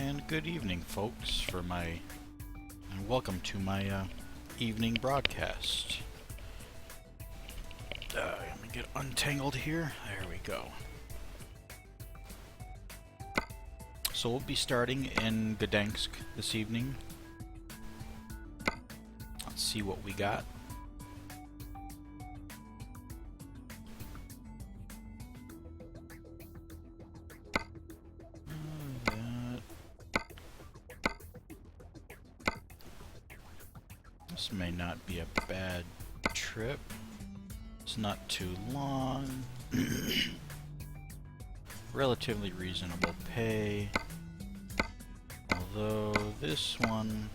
And good evening, folks, and welcome to my evening broadcast. Let me get untangled here. There we go. So we'll be starting in Gdansk this evening. Let's see what we got. This may not be a bad trip. It's not too long. Relatively reasonable pay. Although this one...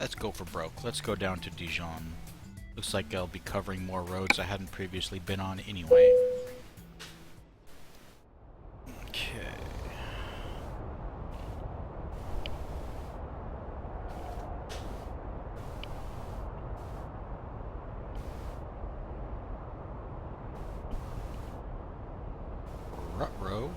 Let's go for broke. Let's go down to Dijon. Looks like I'll be covering more roads I hadn't previously been on anyway. Okay. Ruh-roh.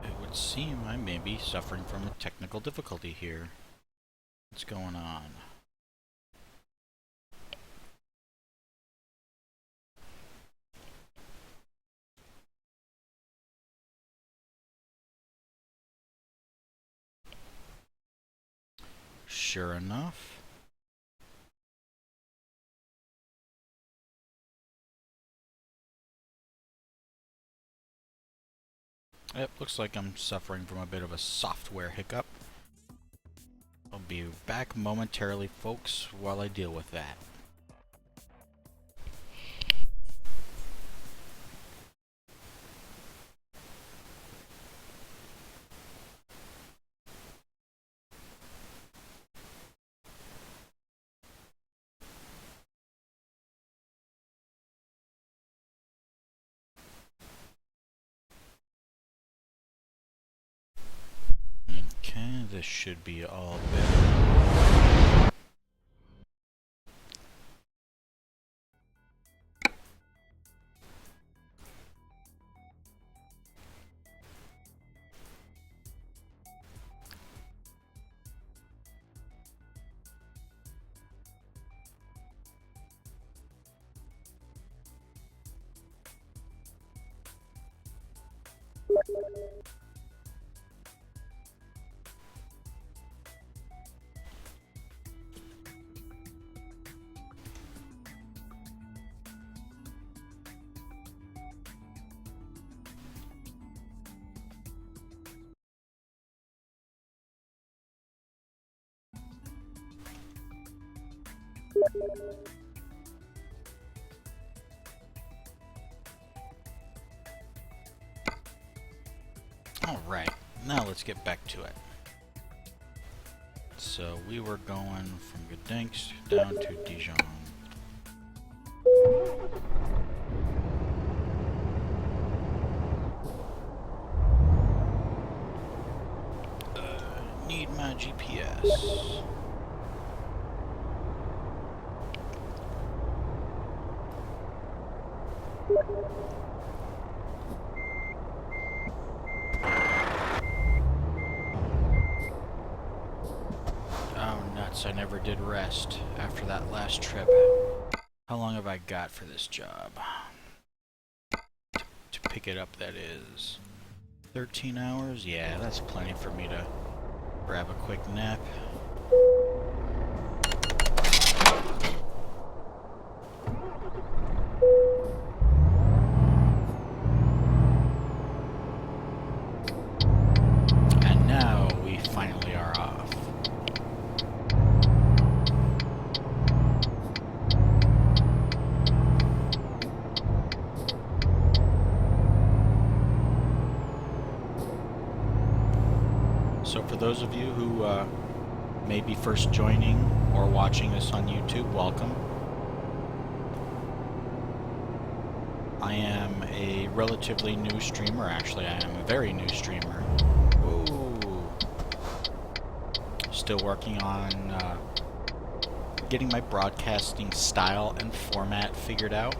It would seem I may be suffering from a technical difficulty here. What's going on? Sure enough. Yep, looks like I'm suffering from a bit of a software hiccup. I'll be back momentarily, folks, while I deal with that. Okay, this should be all better. Alright, now let's get back to it. So we were going from Gdansk down to Dijon. Need my GPS. I never did rest after that last trip. How long have I got for this job? To pick it up, that is. 13 hours? Yeah, that's plenty for me to grab a quick nap. And now we finally are off. So for those of you who may be first joining or watching this on YouTube, welcome. I am a relatively new streamer. Actually, I am a very new streamer. Ooh. Still working on getting my broadcasting style and format figured out.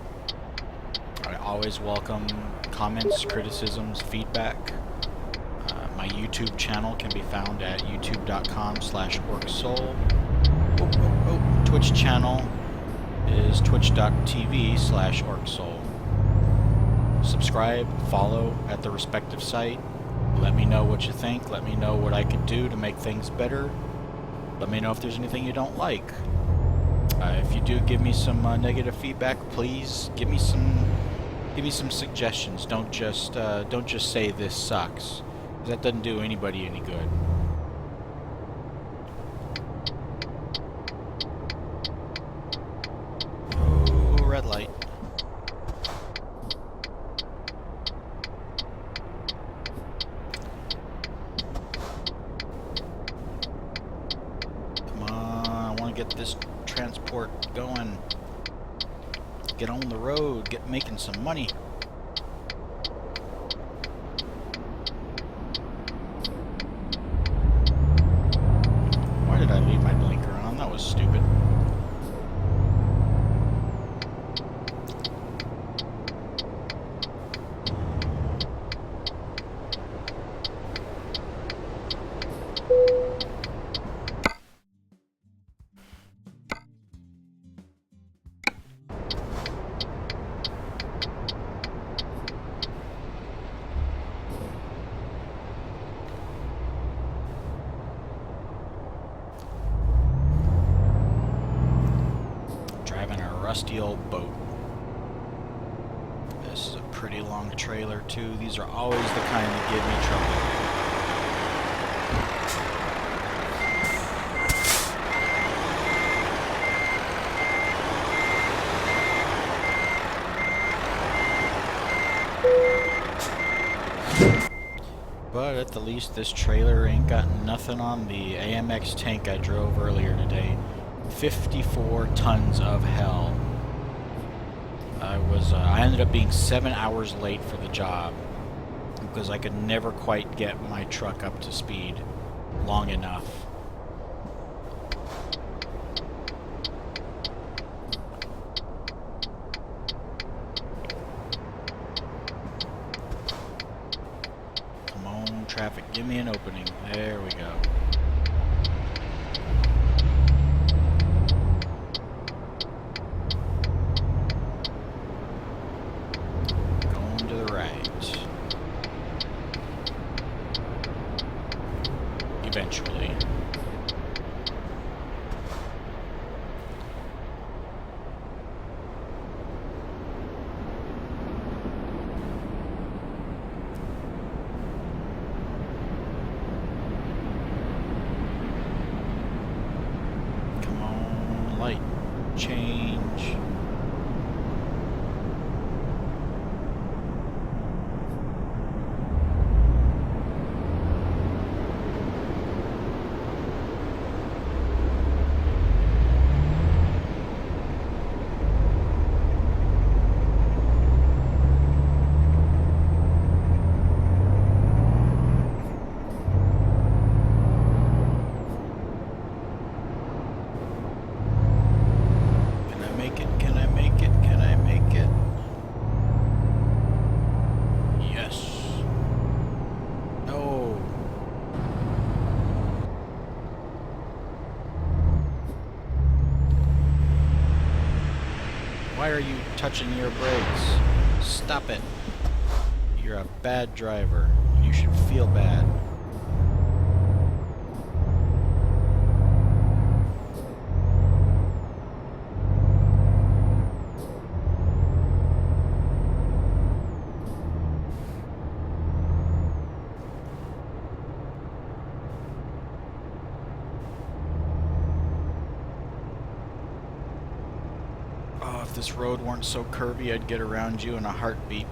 I always welcome comments, criticisms, feedback. My YouTube channel can be found at youtube.com/orcsoul. Twitch channel is twitch.tv/orcsoul. Subscribe, follow at the respective site. Let me know what you think. Let me know what I could do to make things better. Let me know if there's anything you don't like. If you do give me some negative feedback, please give me some suggestions. Don't just say this sucks. That doesn't do anybody any good. Oh, red light. Come on, I want to get this transport going. Get on the road, get making some money. Why did I leave my blinker on? That was stupid. Rusty old boat. This is a pretty long trailer too. These are always the kind that give me trouble. But at the least this trailer ain't got nothing on the AMX tank I drove earlier today. 54 tons of hell. I ended up being 7 hours late for the job because I could never quite get my truck up to speed long enough. Come on, traffic, give me an opening. There we go. Eventually. Come on, light change. Why are you touching your brakes? Stop it. You're a bad driver. You should feel bad. If this road weren't so curvy, I'd get around you in a heartbeat.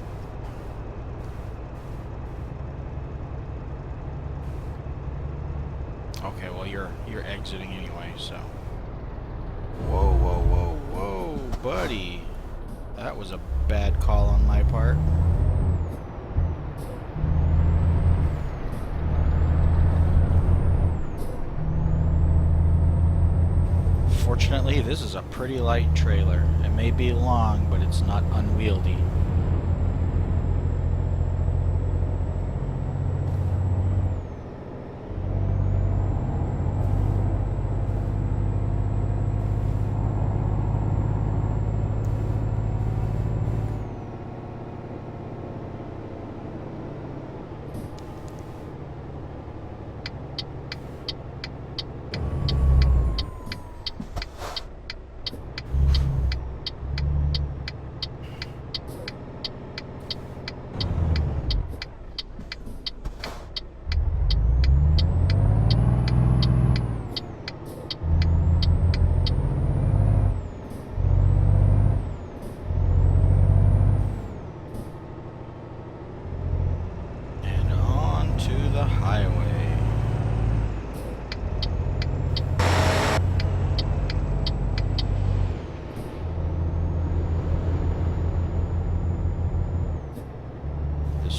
Okay, well you're exiting anyway, so. Whoa, whoa, whoa, whoa, buddy. That was a bad call on my part. Fortunately, this is a pretty light trailer. It may be long, but it's not unwieldy.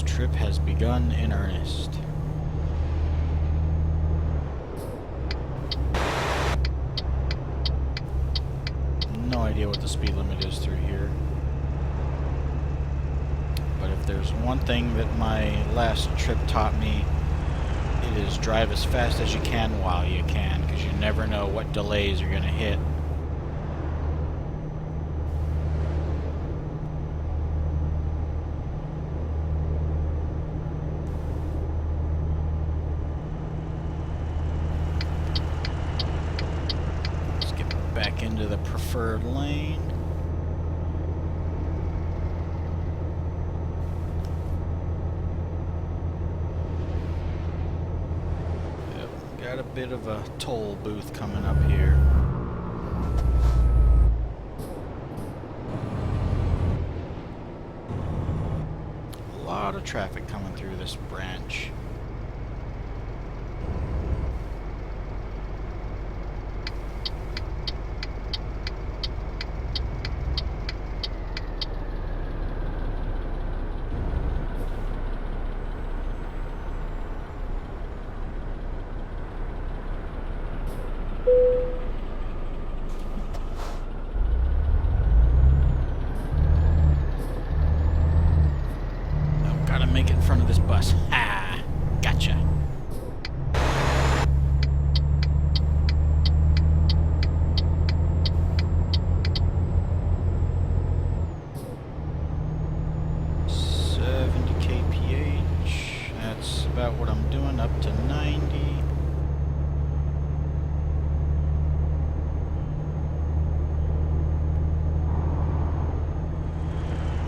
Trip has begun in earnest. No idea what the speed limit is through here. But if there's one thing that my last trip taught me, it is drive as fast as you can while you can, because you never know what delays you're going to hit. Back into the preferred lane. Yep, got a bit of a toll booth coming up here. A lot of traffic coming through this branch. Make it in front of this bus. Ah, gotcha. kph. That's about what I'm doing, up to 90.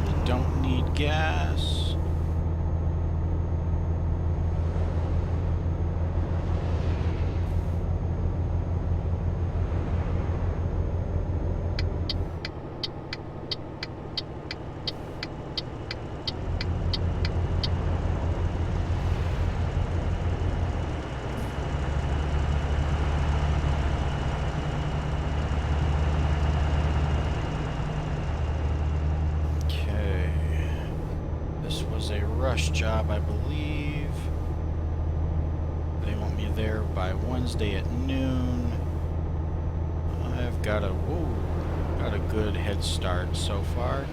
You don't need gas. A rush job, I believe. They want me there by Wednesday at noon. I've got a good head start so far.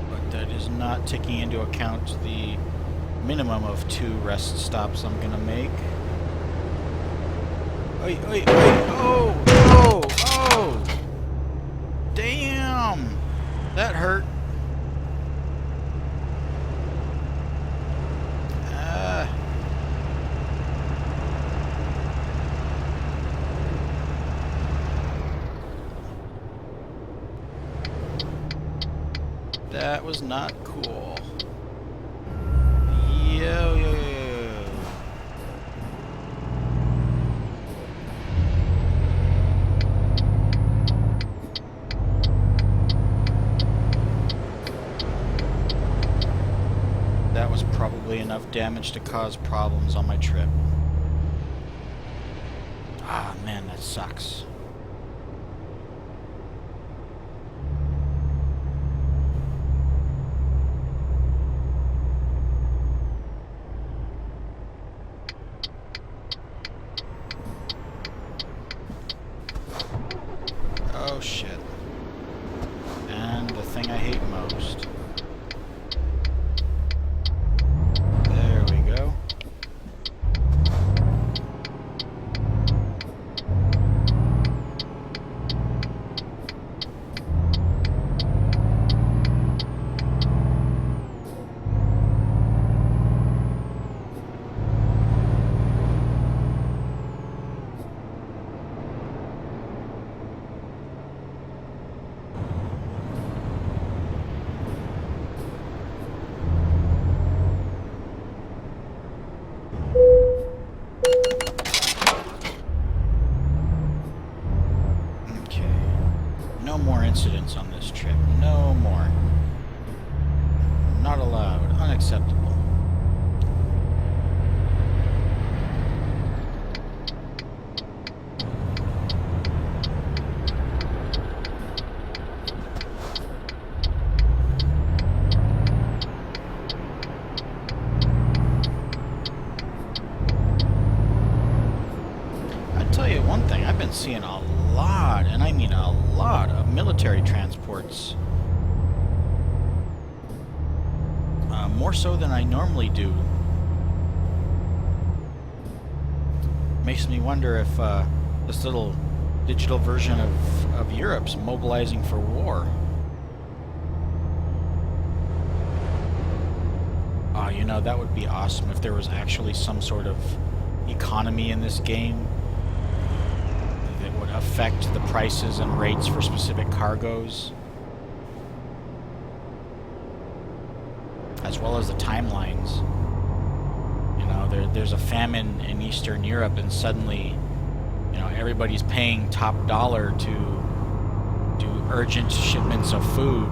But that is not taking into account the minimum of 2 rest stops I'm gonna make. Oi, oi, oi, oh! Oh! Damn! That hurt. That was not cool. Yo. That was probably enough damage to cause problems on my trip. Ah, man, that sucks. incidents on this trip. No more. Not allowed. Unacceptable. Seeing a lot, and I mean a lot, of military transports. More so than I normally do. Makes me wonder if this little digital version of Europe's mobilizing for war. You know, that would be awesome if there was actually some sort of economy in this game affect the prices and rates for specific cargoes, as well as the timelines. You know, there's a famine in Eastern Europe, and suddenly, you know, everybody's paying top dollar to do urgent shipments of food.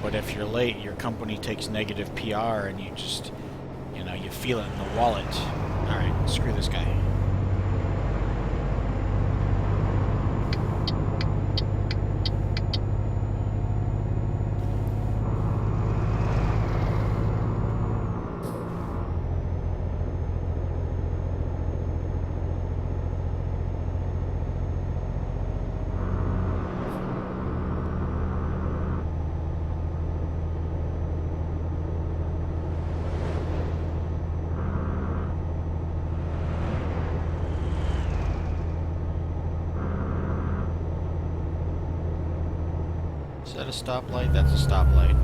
But if you're late, your company takes negative PR, and you just, you know, you feel it in the wallet. Alright, screw this guy. Is that a stoplight? That's a stoplight.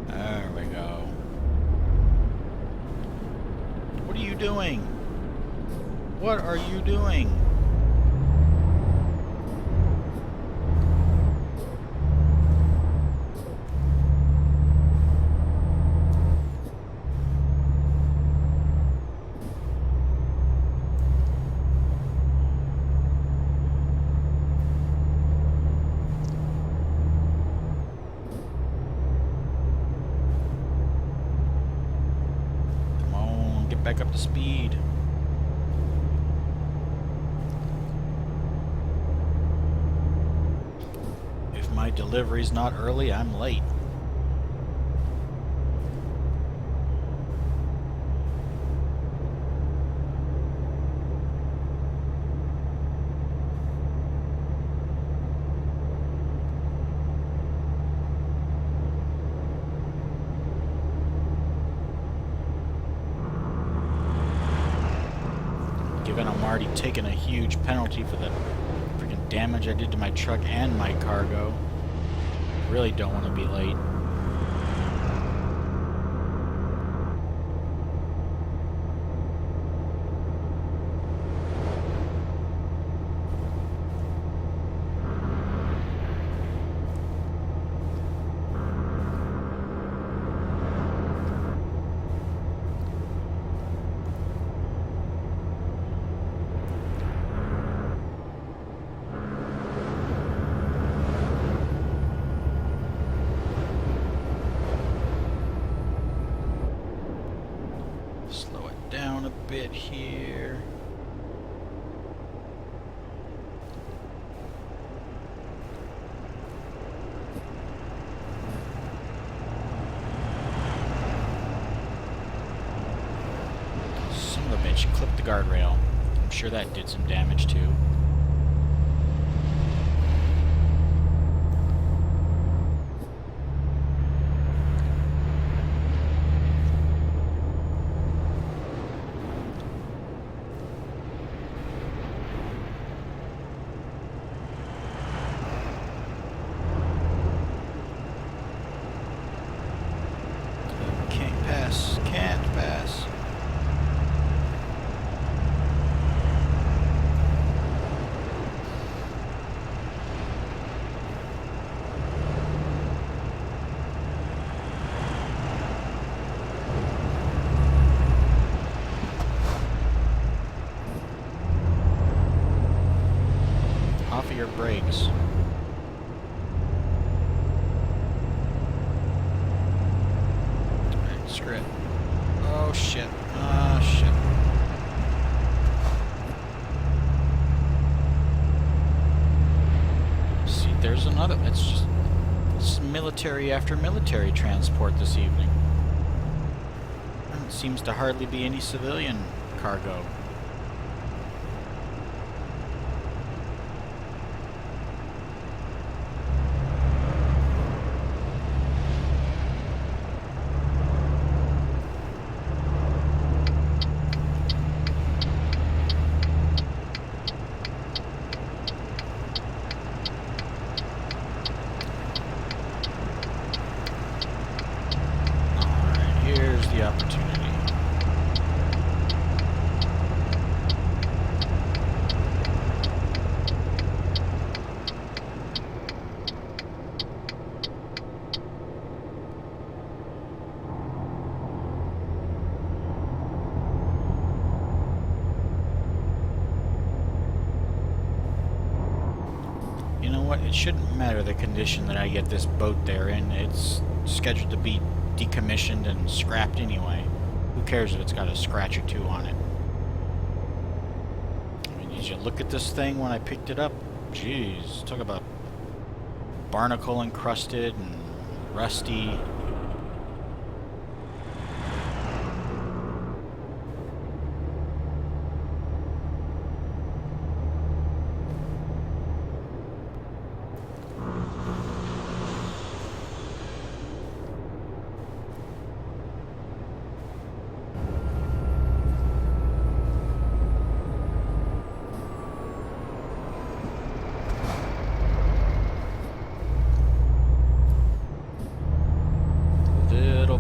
There we go. What are you doing? What are you doing? Back up to speed. If my delivery's not early, I'm late. I'm already taking a huge penalty for the freaking damage I did to my truck and my cargo. Really don't want to be late. Down a bit here. Son of a bitch, clipped the guardrail. I'm sure that did some damage too. Can't pass. your brakes. Alright, screw it. Oh shit. Ah, shit. See, there's another. It's military after military transport this evening. There seems to hardly be any civilian cargo. The opportunity. You know what? It shouldn't matter the condition that I get this boat there in. It's scheduled to be decommissioned and scrapped anyway. Who cares if it's got a scratch or two on it? I mean, did you look at this thing when I picked it up? Jeez, talk about barnacle encrusted and rusty.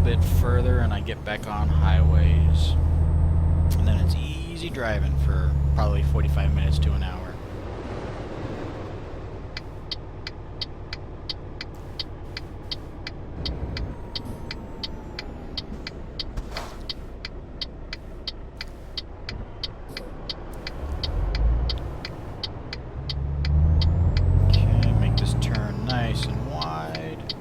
Bit further and I get back on highways, and then it's easy driving for probably 45 minutes to an hour. Okay, make this turn nice and wide.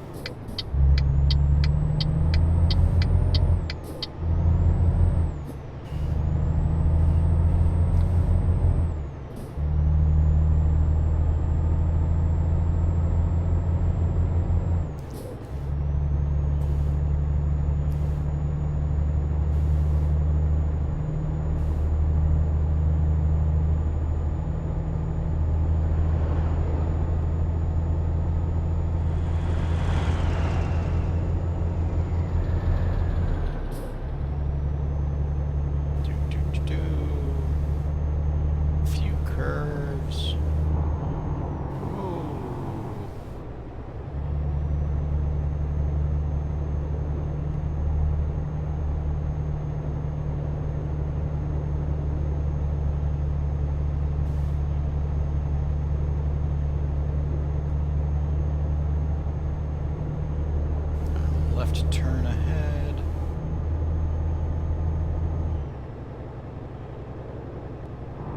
Left turn ahead.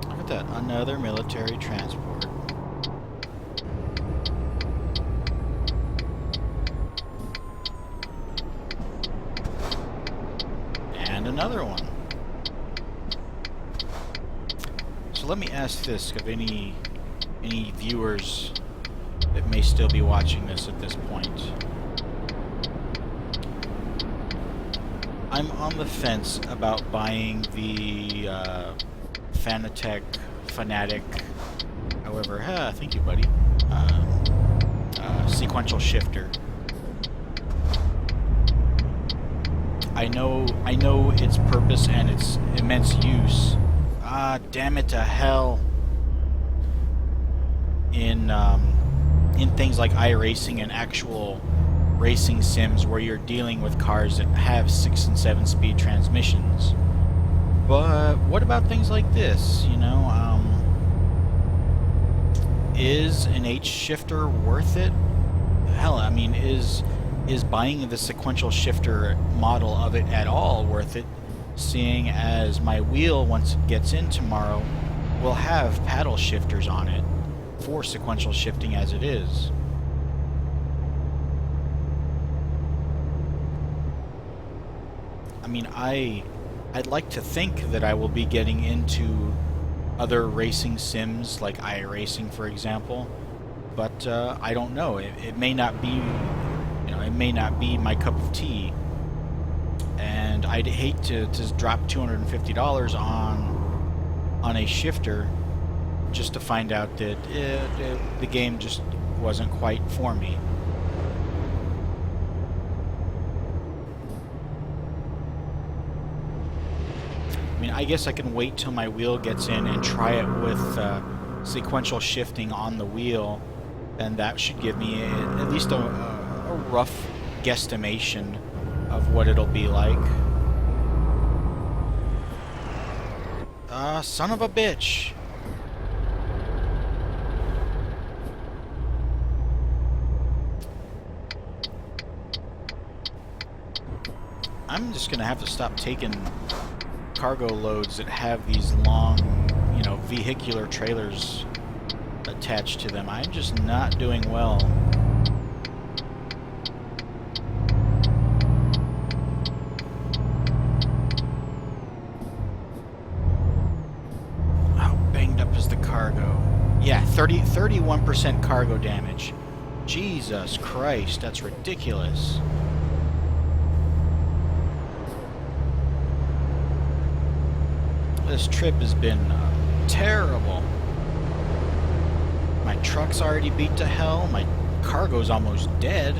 Look at that, another military transport. And another one. So let me ask this of any viewers that may still be watching this at this point. I'm on the fence about buying the Fanatic, however, thank you, buddy, sequential shifter. I know its purpose and its immense use. Ah, damn it to hell. In things like iRacing and actual racing sims where you're dealing with cars that have 6 and 7 speed transmissions. But what about things like this, you know? Is an H shifter worth it? Hell, I mean, is buying the sequential shifter model of it at all worth it, seeing as my wheel, once it gets in tomorrow, will have paddle shifters on it, for sequential shifting as it is. I mean, I'd like to think that I will be getting into other racing sims like iRacing, for example, but I don't know. It may not be, it may not be my cup of tea, and I'd hate to drop $250 on a shifter just to find out that the game just wasn't quite for me. I mean, I guess I can wait till my wheel gets in and try it with sequential shifting on the wheel, and that should give me at least a rough guesstimation of what it'll be like. Son of a bitch! I'm just gonna have to stop taking cargo loads that have these long, vehicular trailers attached to them. I'm just not doing well. How banged up is the cargo? Yeah, 31% cargo damage. Jesus Christ, that's ridiculous. This trip has been terrible. My truck's already beat to hell. My cargo's almost dead.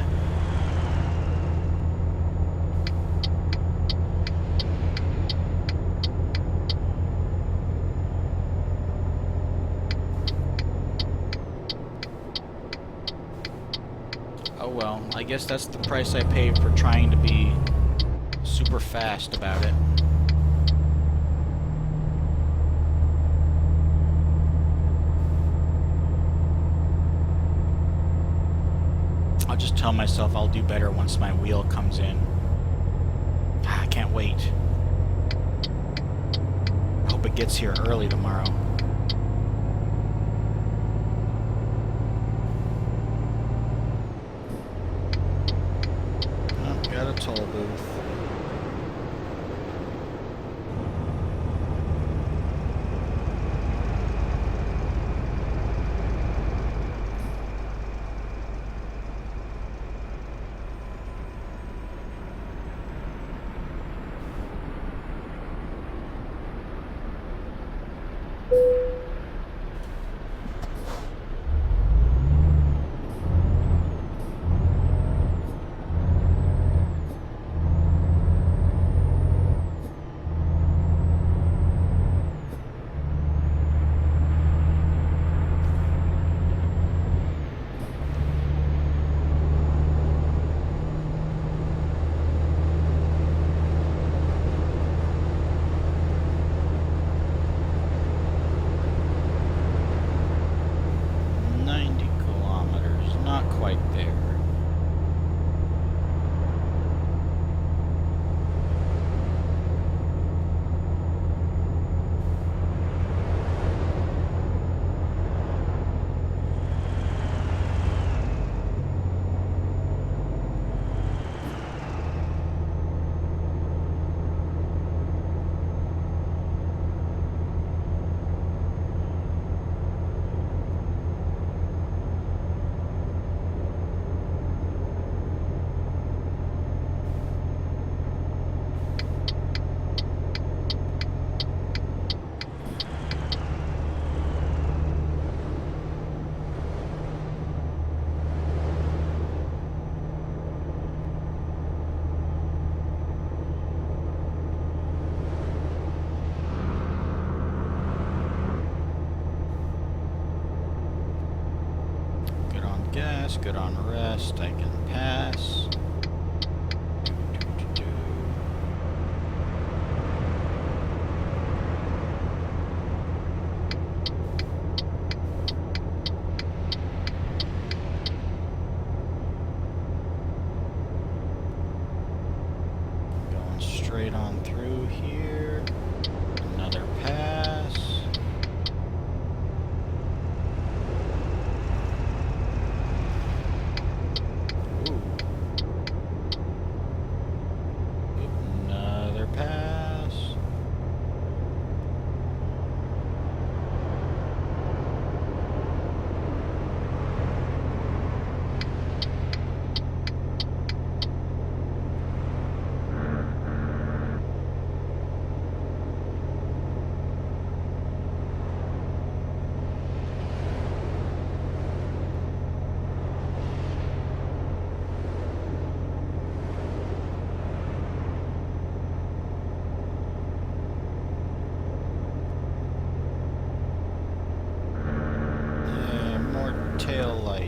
Oh well, I guess that's the price I pay for trying to be super fast about it. I'll just tell myself I'll do better once my wheel comes in. I can't wait. I hope it gets here early tomorrow. Oh, got a toll booth. Good on rest, I can pass. Going straight on through here. Another pass.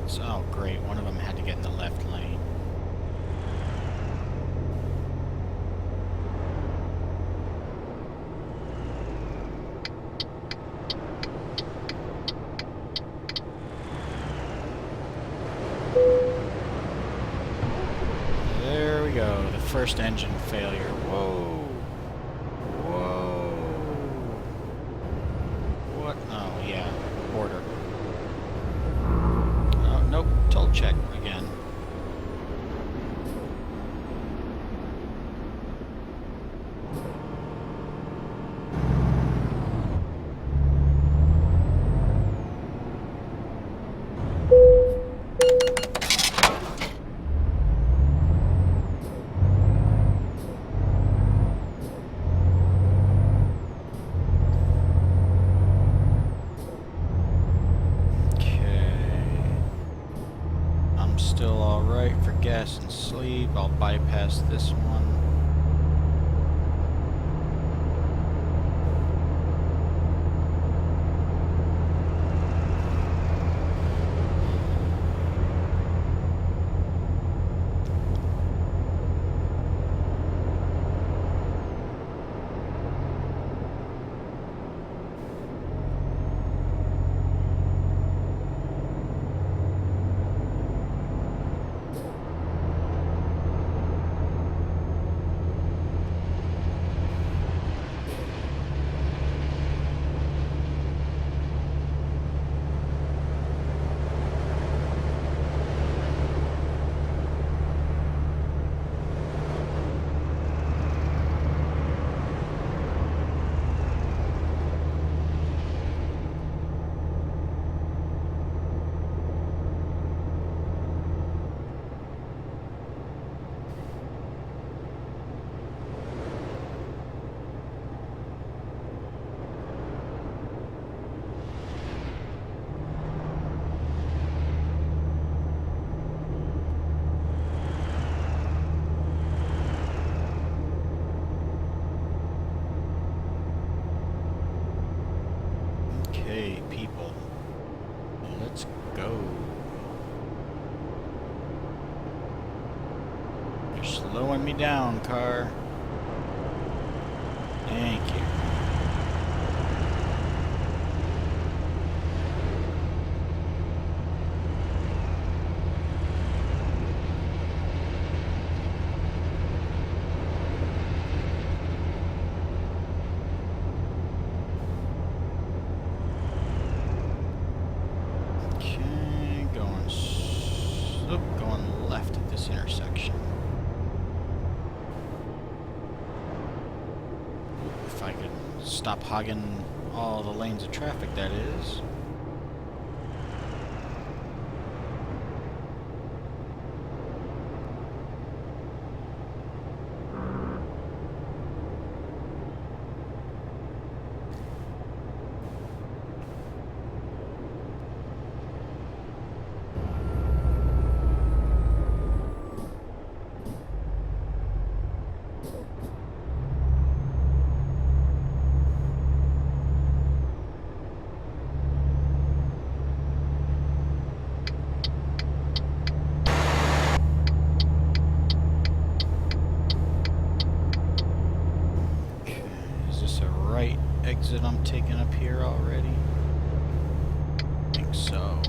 lights. Oh, great. One of them had to get in the left lane. There we go. The first engine failure. Whoa. Whoa. What? Oh, yeah. Border. Oh, nope. Toll check again. Still alright for gas and sleep. I'll bypass this one. Okay, people. Let's go. You're slowing me down, car. Thank you. Going left at this intersection. If I could stop hogging all the lanes of traffic, that is. Exit I'm taking up here already? I think so.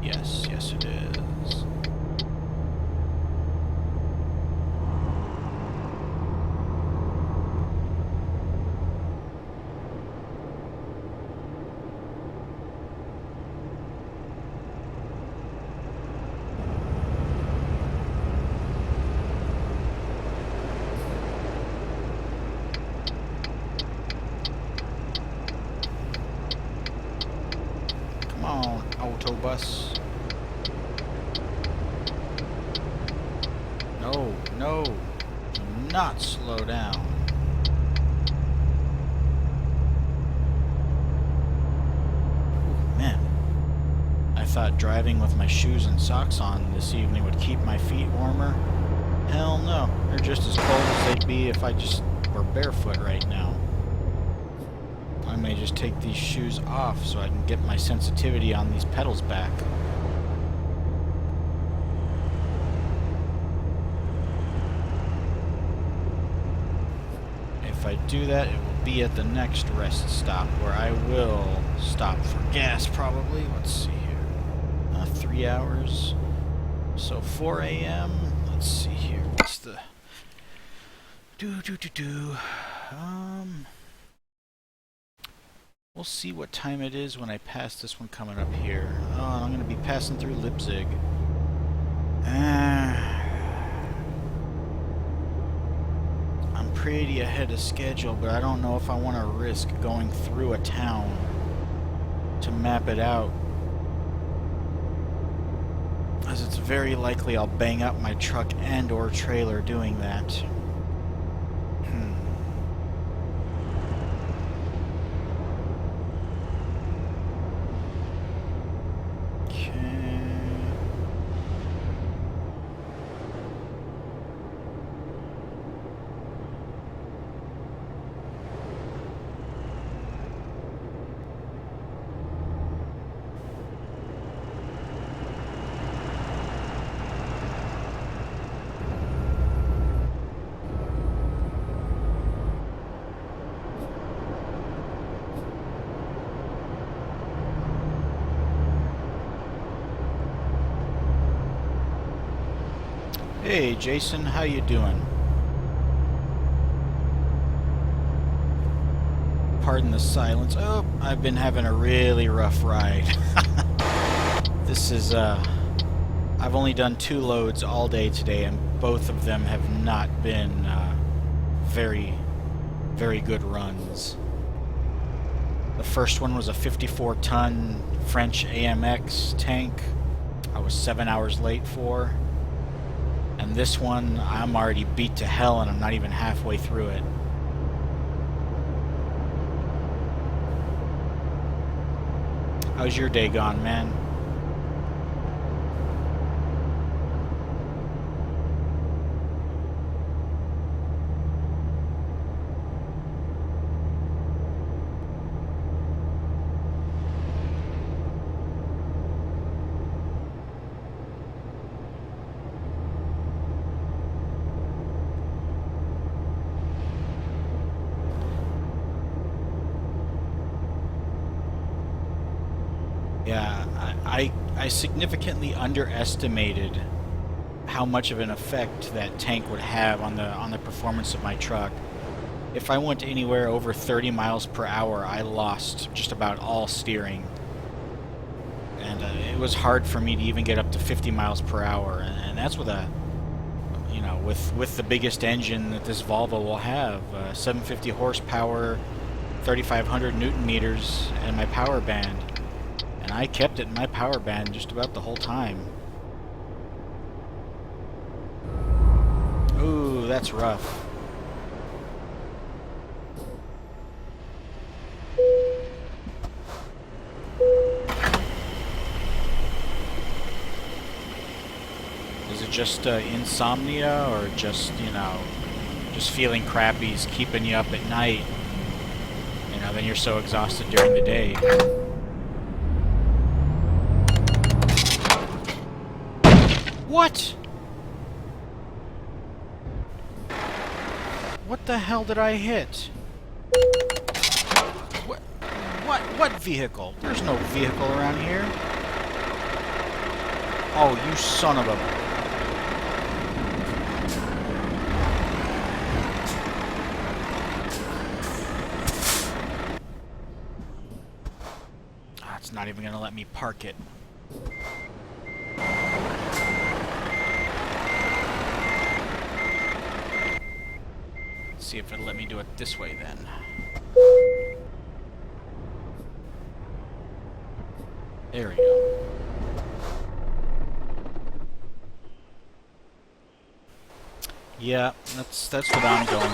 Yes, yes it is. Come on, autobus. No, no, do not slow down. Ooh, man, I thought driving with my shoes and socks on this evening would keep my feet warmer. Hell no, they're just as cold as they'd be if I just were barefoot right now. I may just take these shoes off so I can get my sensitivity on these pedals back. if I do that, it will be at the next rest stop, where I will stop for gas, probably. Let's see here. 3 hours. So 4 a.m. Let's see here. What's the... We'll see what time it is when I pass this one coming up here. Oh, I'm going to be passing through Leipzig. I'm pretty ahead of schedule, but I don't know if I want to risk going through a town to map it out, as it's very likely I'll bang up my truck and or trailer doing that. Hey Jason, how you doing? Pardon the silence. Oh, I've been having a really rough ride. This is, I've only done 2 loads all day today, and both of them have not been very good runs. The first one was a 54-ton French AMX tank I was 7 hours late for. And this one, I'm already beat to hell and I'm not even halfway through it. How's your day gone, man? Yeah, I significantly underestimated how much of an effect that tank would have on the performance of my truck. If I went anywhere over 30 miles per hour, I lost just about all steering. And it was hard for me to even get up to 50 miles per hour, and that's with a, you know, with the biggest engine that this Volvo will have, 750 horsepower, 3,500 Newton meters, and my power band. And I kept it in my power band just about the whole time. Ooh, that's rough. Is it just insomnia, or just, you know, just feeling crappy is keeping you up at night? You know, then you're so exhausted during the day. What? What the hell did I hit? What vehicle? There's no vehicle around here. Oh, you son of a... Ah, it's not even gonna let me park it. See if it'll let me do it this way then. There we go. Yeah, that's what I'm going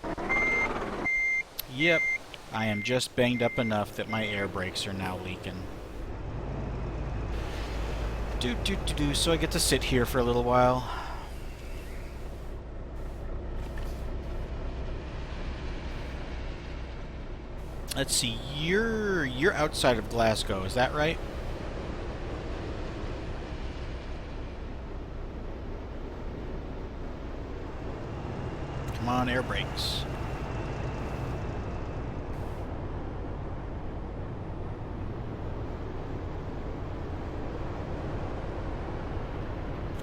through. Yep, I am just banged up enough that my air brakes are now leaking. So I get to sit here for a little while. Let's see, you're outside of Glasgow, is that right? Come Come on, air brakes.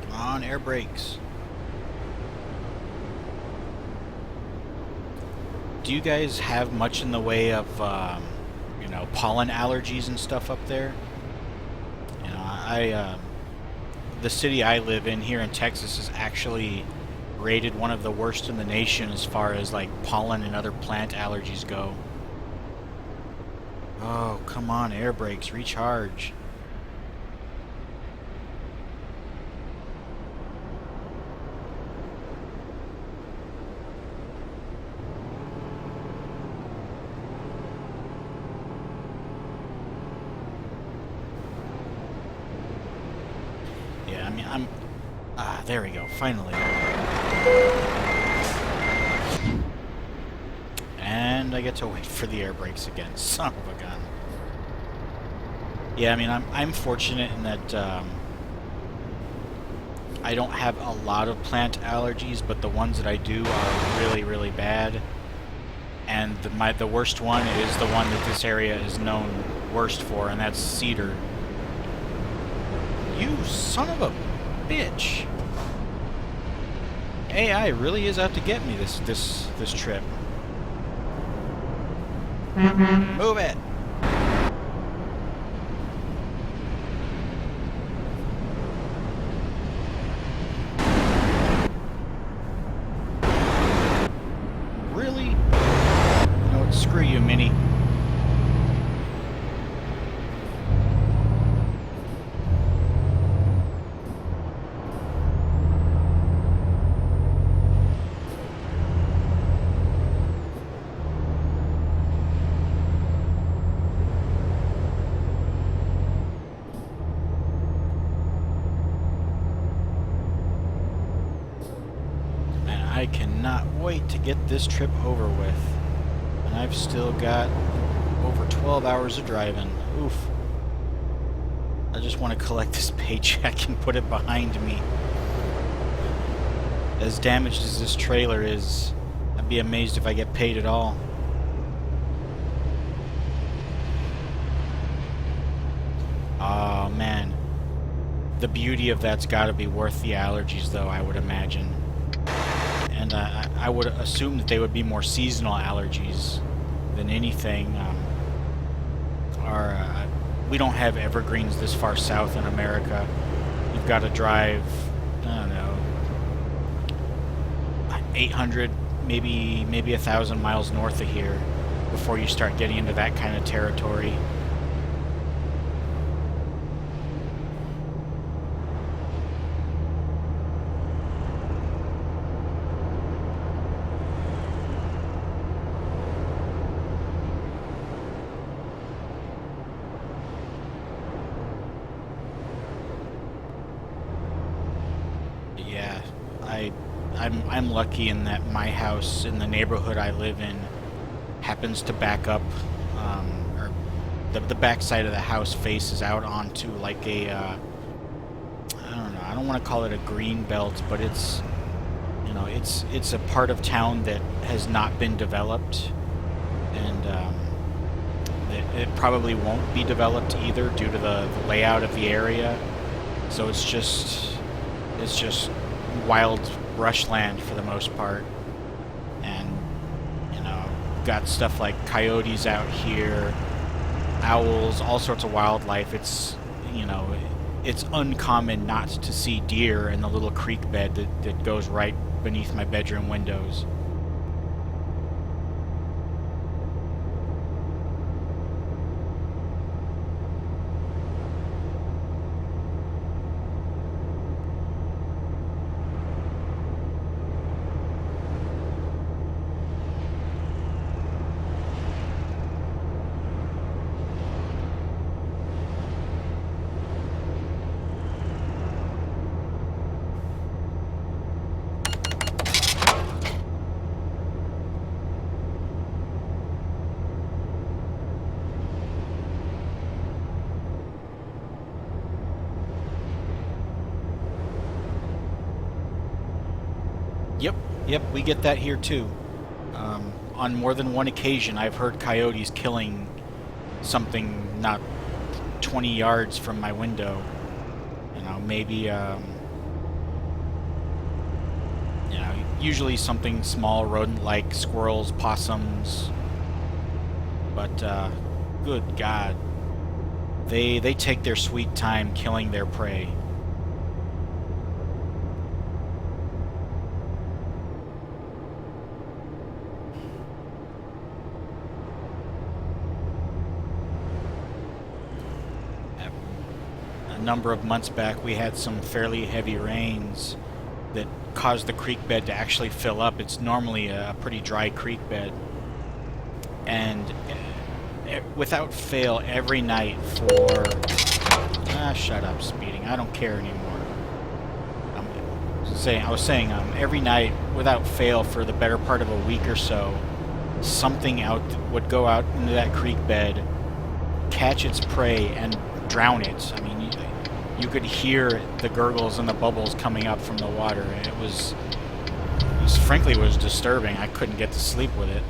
Come on, air brakes. Do you guys have much in the way of, you know, pollen allergies and stuff up there? You know, the city I live in here in Texas is actually rated one of the worst in the nation as far as like pollen and other plant allergies go. Oh, come on, air brakes, recharge. Yeah, I mean, there we go, finally. And I get to wait for the air brakes again, son of a gun. Yeah, I mean, I'm fortunate in that I don't have a lot of plant allergies, but the ones that I do are really, really bad. And the worst one is the one that this area is known worst for, and that's cedar. You son of a bitch! AI really is out to get me this trip. Move it! Really? You know what? Screw you, Minnie. I cannot wait to get this trip over with. And I've still got over 12 hours of driving. Oof. I just want to collect this paycheck and put it behind me. As damaged as this trailer is, I'd be amazed if I get paid at all. Oh man. The beauty of that's got to be worth the allergies though, I would imagine. And I would assume that they would be more seasonal allergies than anything. We don't have evergreens this far south in America. You've got to drive, I don't know, 800, maybe 1,000 miles north of here before you start getting into that kind of territory. I'm lucky in that my house in the neighborhood I live in happens to back up, or the back side of the house faces out onto like a, I don't know, I don't want to call it a green belt, but it's, you know, it's a part of town that has not been developed, and it probably won't be developed either due to the layout of the area. So it's just wild brushland for the most part, and you know, got stuff like coyotes out here, owls, all sorts of wildlife. It's, you know, it's uncommon not to see deer in the little creek bed that goes right beneath my bedroom windows. Yep, we get that here too. On more than one occasion, I've heard coyotes killing something not 20 yards from my window. You know, maybe, you know, usually something small, rodent-like, squirrels, possums. But, good God. They take their sweet time killing their prey. A number of months back, we had some fairly heavy rains that caused the creek bed to actually fill up. It's normally a pretty dry creek bed. And without fail, every night for... shut up, speeding. I don't care anymore. I was saying, every night, without fail, for the better part of a week or so, something would go out into that creek bed, catch its prey, and drown it. I mean, you could hear the gurgles and the bubbles coming up from the water. It was frankly, disturbing. I couldn't get to sleep with it.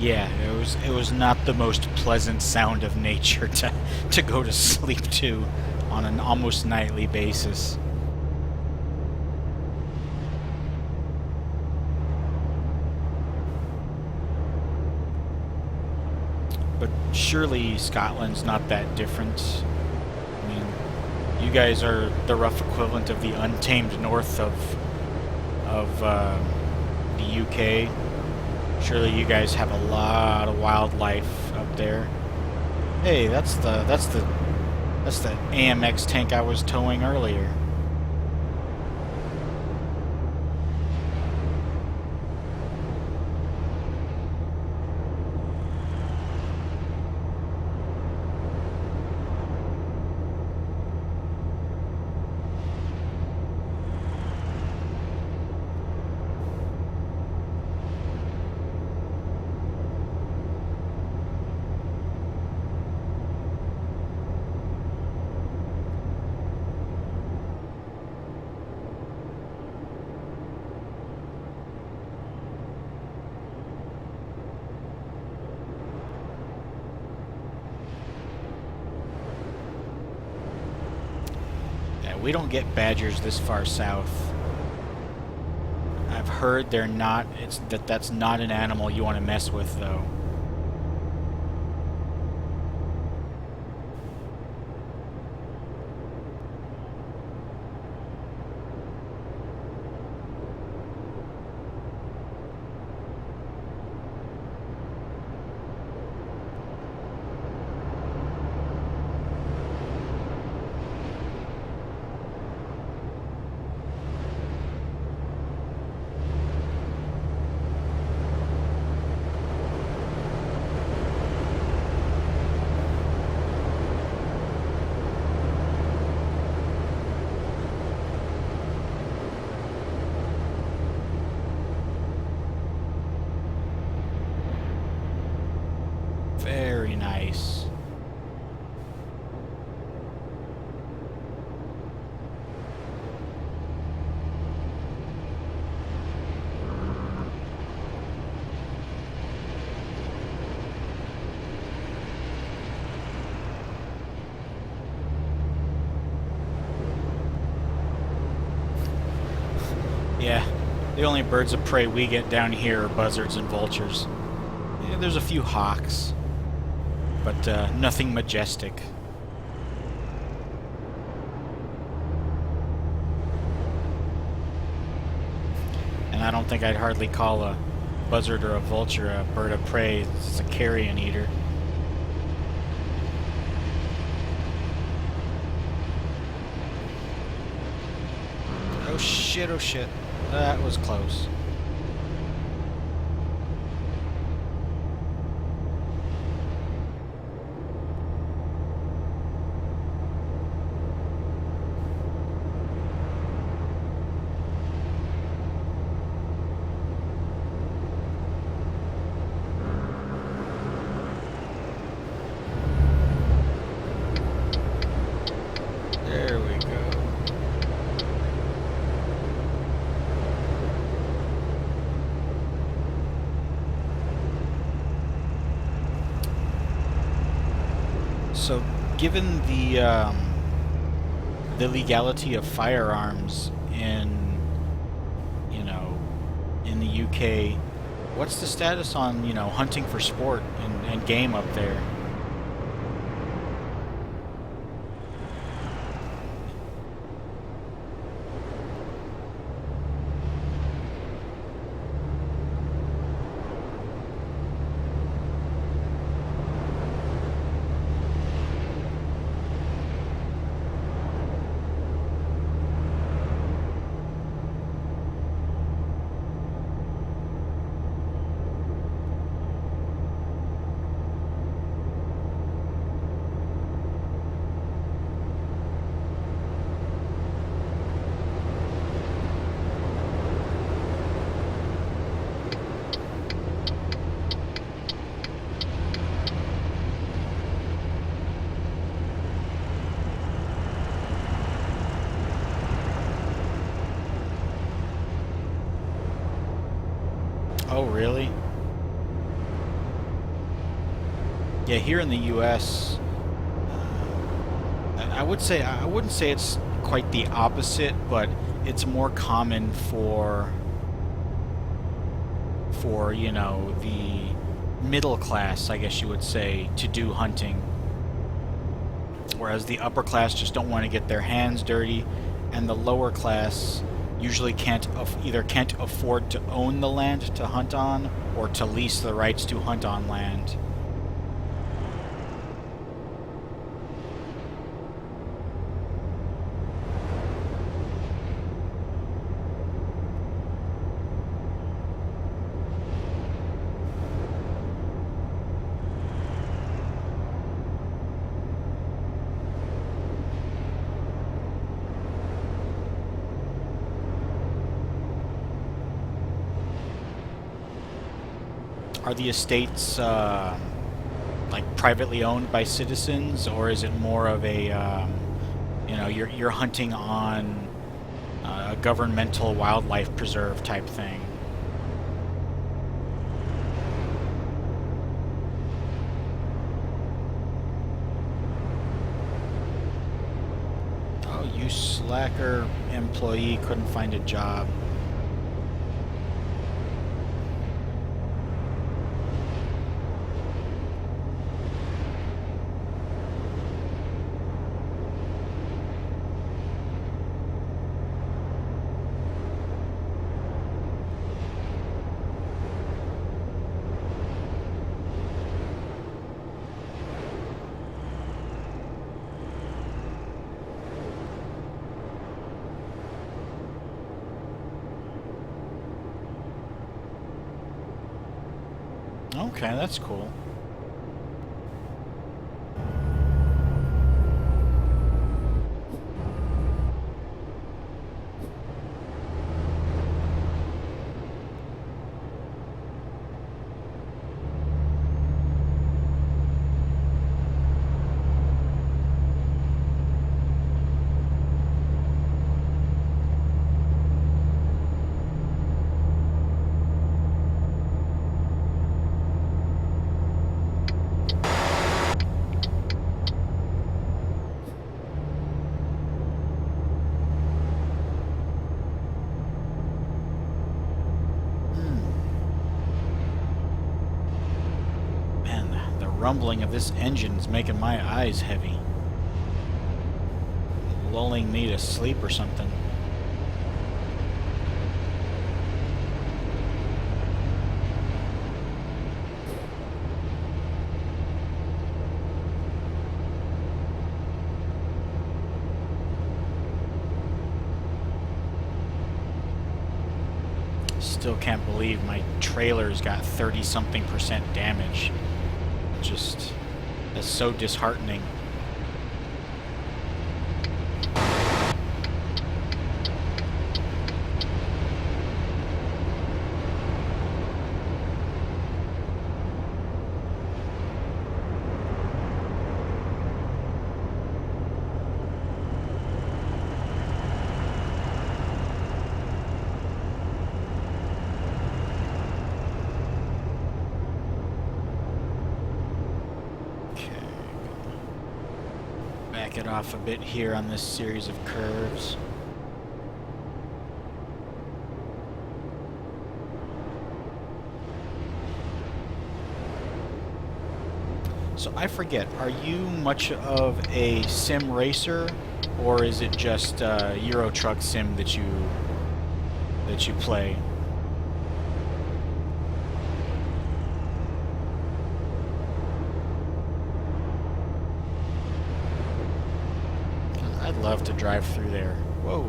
Yeah, it was not the most pleasant sound of nature to go to sleep to on an almost nightly basis. But surely Scotland's not that different. I mean, you guys are the rough equivalent of the untamed north of the UK. Surely you guys have a lot of wildlife up there. Hey, that's the AMX tank I was towing earlier. We don't get badgers this far south. I've heard they're not. That's not an animal you want to mess with, though. Very nice. Yeah, the only birds of prey we get down here are buzzards and vultures. Yeah, there's a few hawks, but nothing majestic. And I don't think I'd hardly call a buzzard or a vulture, a bird of prey. It's a carrion eater. Oh shit, oh shit. That was close. There we go. So, given the legality of firearms in, you know, in the UK, what's the status on, you know, hunting for sport and game up there? Oh, really? Yeah, here in the U.S., I wouldn't say it's quite the opposite, but it's more common for you know, the middle class, I guess you would say, to do hunting, whereas the upper class just don't want to get their hands dirty, and the lower class usually either can't afford to own the land to hunt on, or to lease the rights to hunt on land. Are the estates like privately owned by citizens, or is it more of a you know, you're hunting on a governmental wildlife preserve type thing? Oh, you slacker employee couldn't find a job. Okay, that's cool. Rumbling of this engine is making my eyes heavy, lulling me to sleep or something. still can't believe my trailer's got 30-something% damage. Just, that's so disheartening. Back it off a bit here on this series of curves. So I forget, are you much of a sim racer, or is it just Euro Truck Sim that you play? I'd love to drive through there. Whoa.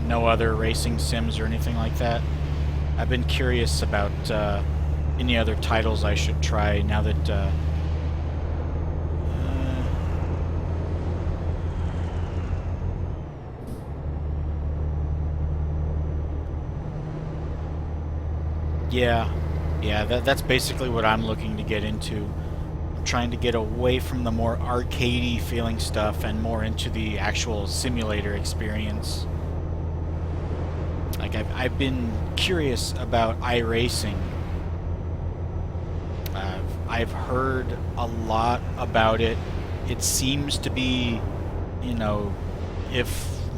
No other racing sims or anything like that? I've been curious about any other titles I should try now that yeah, that's basically what I'm looking to get into. I'm trying to get away from the more arcadey feeling stuff and more into the actual simulator experience. Like, I've been curious about iRacing. I've heard a lot about it. It seems to be, you know, if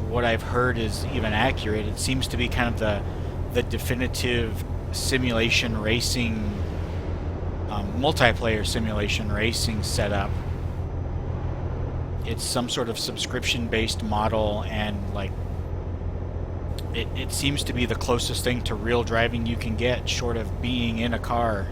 what I've heard is even accurate, it seems to be kind of the definitive simulation racing, multiplayer simulation racing setup. It's some sort of subscription-based model, and like, it seems to be the closest thing to real driving you can get, short of being in a car.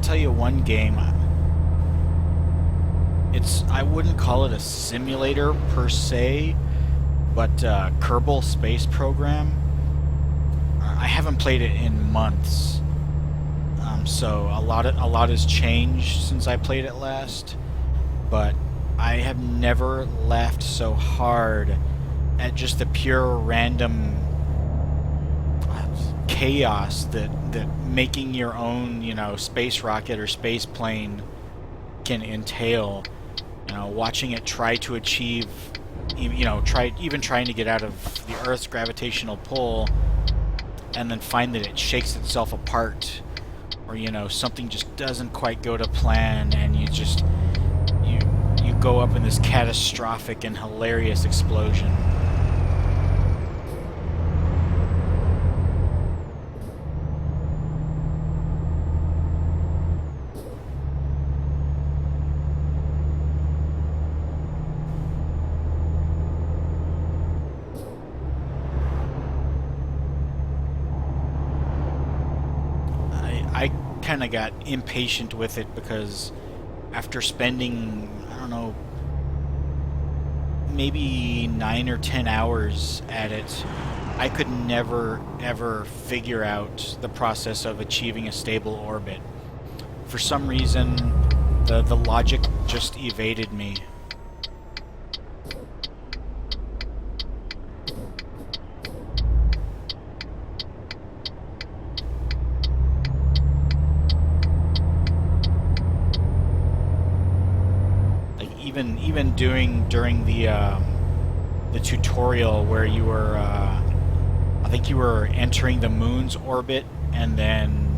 Tell you one game, I wouldn't call it a simulator per se, but Kerbal Space Program, I haven't played it in months, so a lot has changed since I played it last, but I have never laughed so hard at just the pure random chaos that making your own, you know, space rocket or space plane can entail. You know, watching it try to achieve, you know, trying to get out of the Earth's gravitational pull, and then find that it shakes itself apart, or, you know, something just doesn't quite go to plan, and you go up in this catastrophic and hilarious explosion. I kind of got impatient with it because after spending, I don't know, maybe 9 or 10 hours at it, I could never, ever figure out the process of achieving a stable orbit. For some reason, the logic just evaded me. Like even during the tutorial where you were, I think you were entering the moon's orbit and then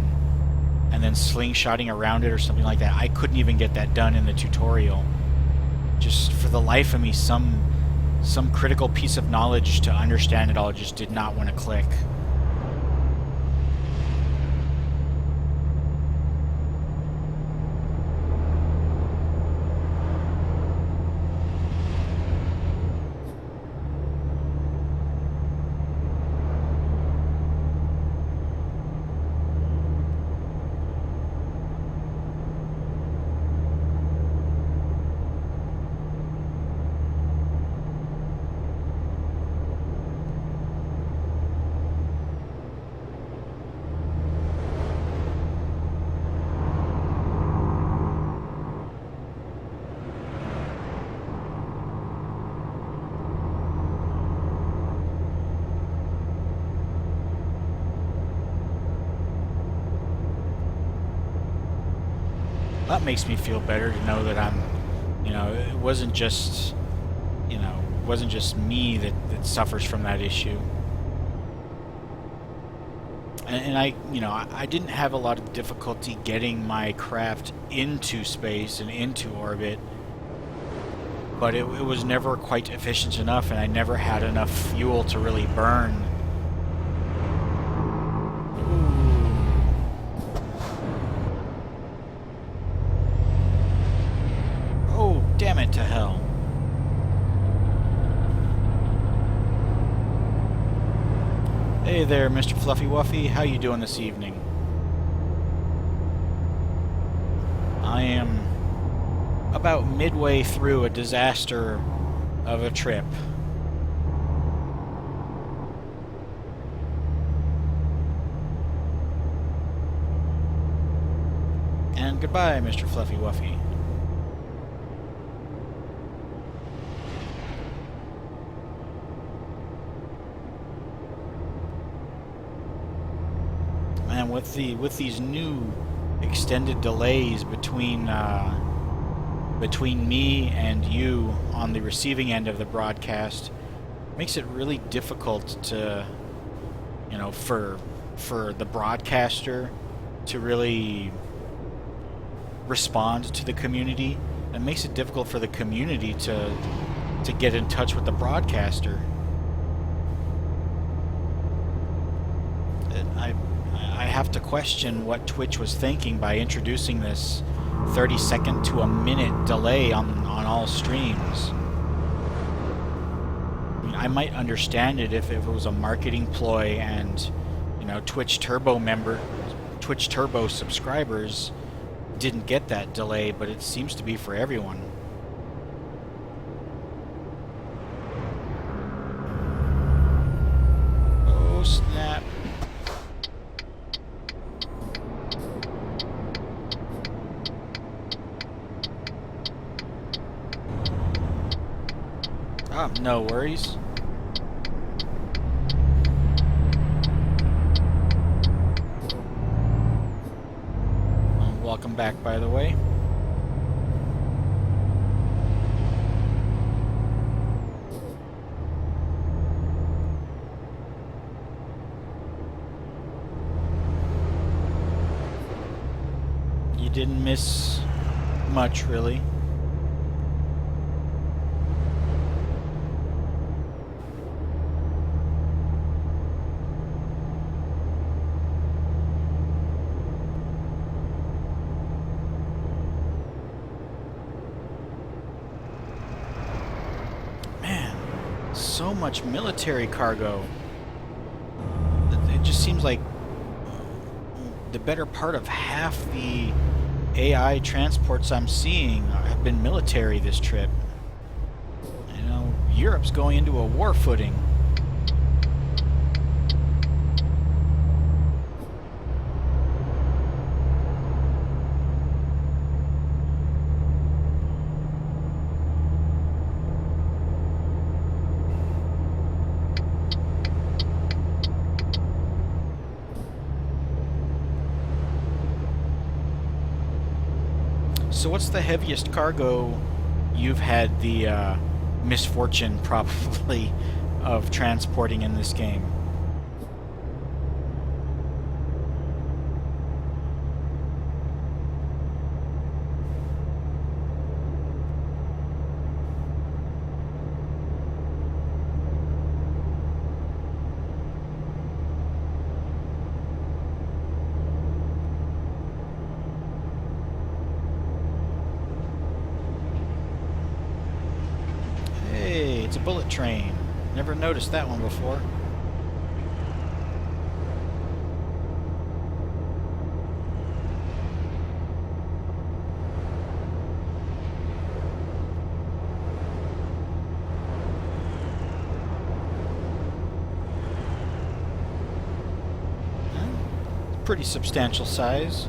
slingshotting around it or something like that. I couldn't even get that done in the tutorial. Just for the life of me, some critical piece of knowledge to understand it all just did not want to click. That makes me feel better to know that I'm, it wasn't just, me that suffers from that issue. And I didn't have a lot of difficulty getting my craft into space and into orbit, but it was never quite efficient enough, and I never had enough fuel to really burn. Damn it to hell. Hey there, Mr. Fluffy Wuffy. How you doing this evening? I am about midway through a disaster of a trip. And goodbye, Mr. Fluffy Wuffy. And with these new extended delays between me and you on the receiving end of the broadcast, makes it really difficult to, for the broadcaster to really respond to the community. It makes it difficult for the community to get in touch with the broadcaster. I have to question what Twitch was thinking by introducing this 30-second to a minute delay on all streams. I mean, I might understand it if it was a marketing ploy and, Twitch Turbo subscribers didn't get that delay, but it seems to be for everyone. Oh, snap. Oh, no worries. Welcome back, by the way. You didn't miss much, really. So much military cargo. It just seems like the better part of half the AI transports I'm seeing have been military this trip. Europe's going into a war footing. So what's the heaviest cargo you've had the misfortune, probably, of transporting in this game? It's a bullet train. Never noticed that one before. Pretty substantial size.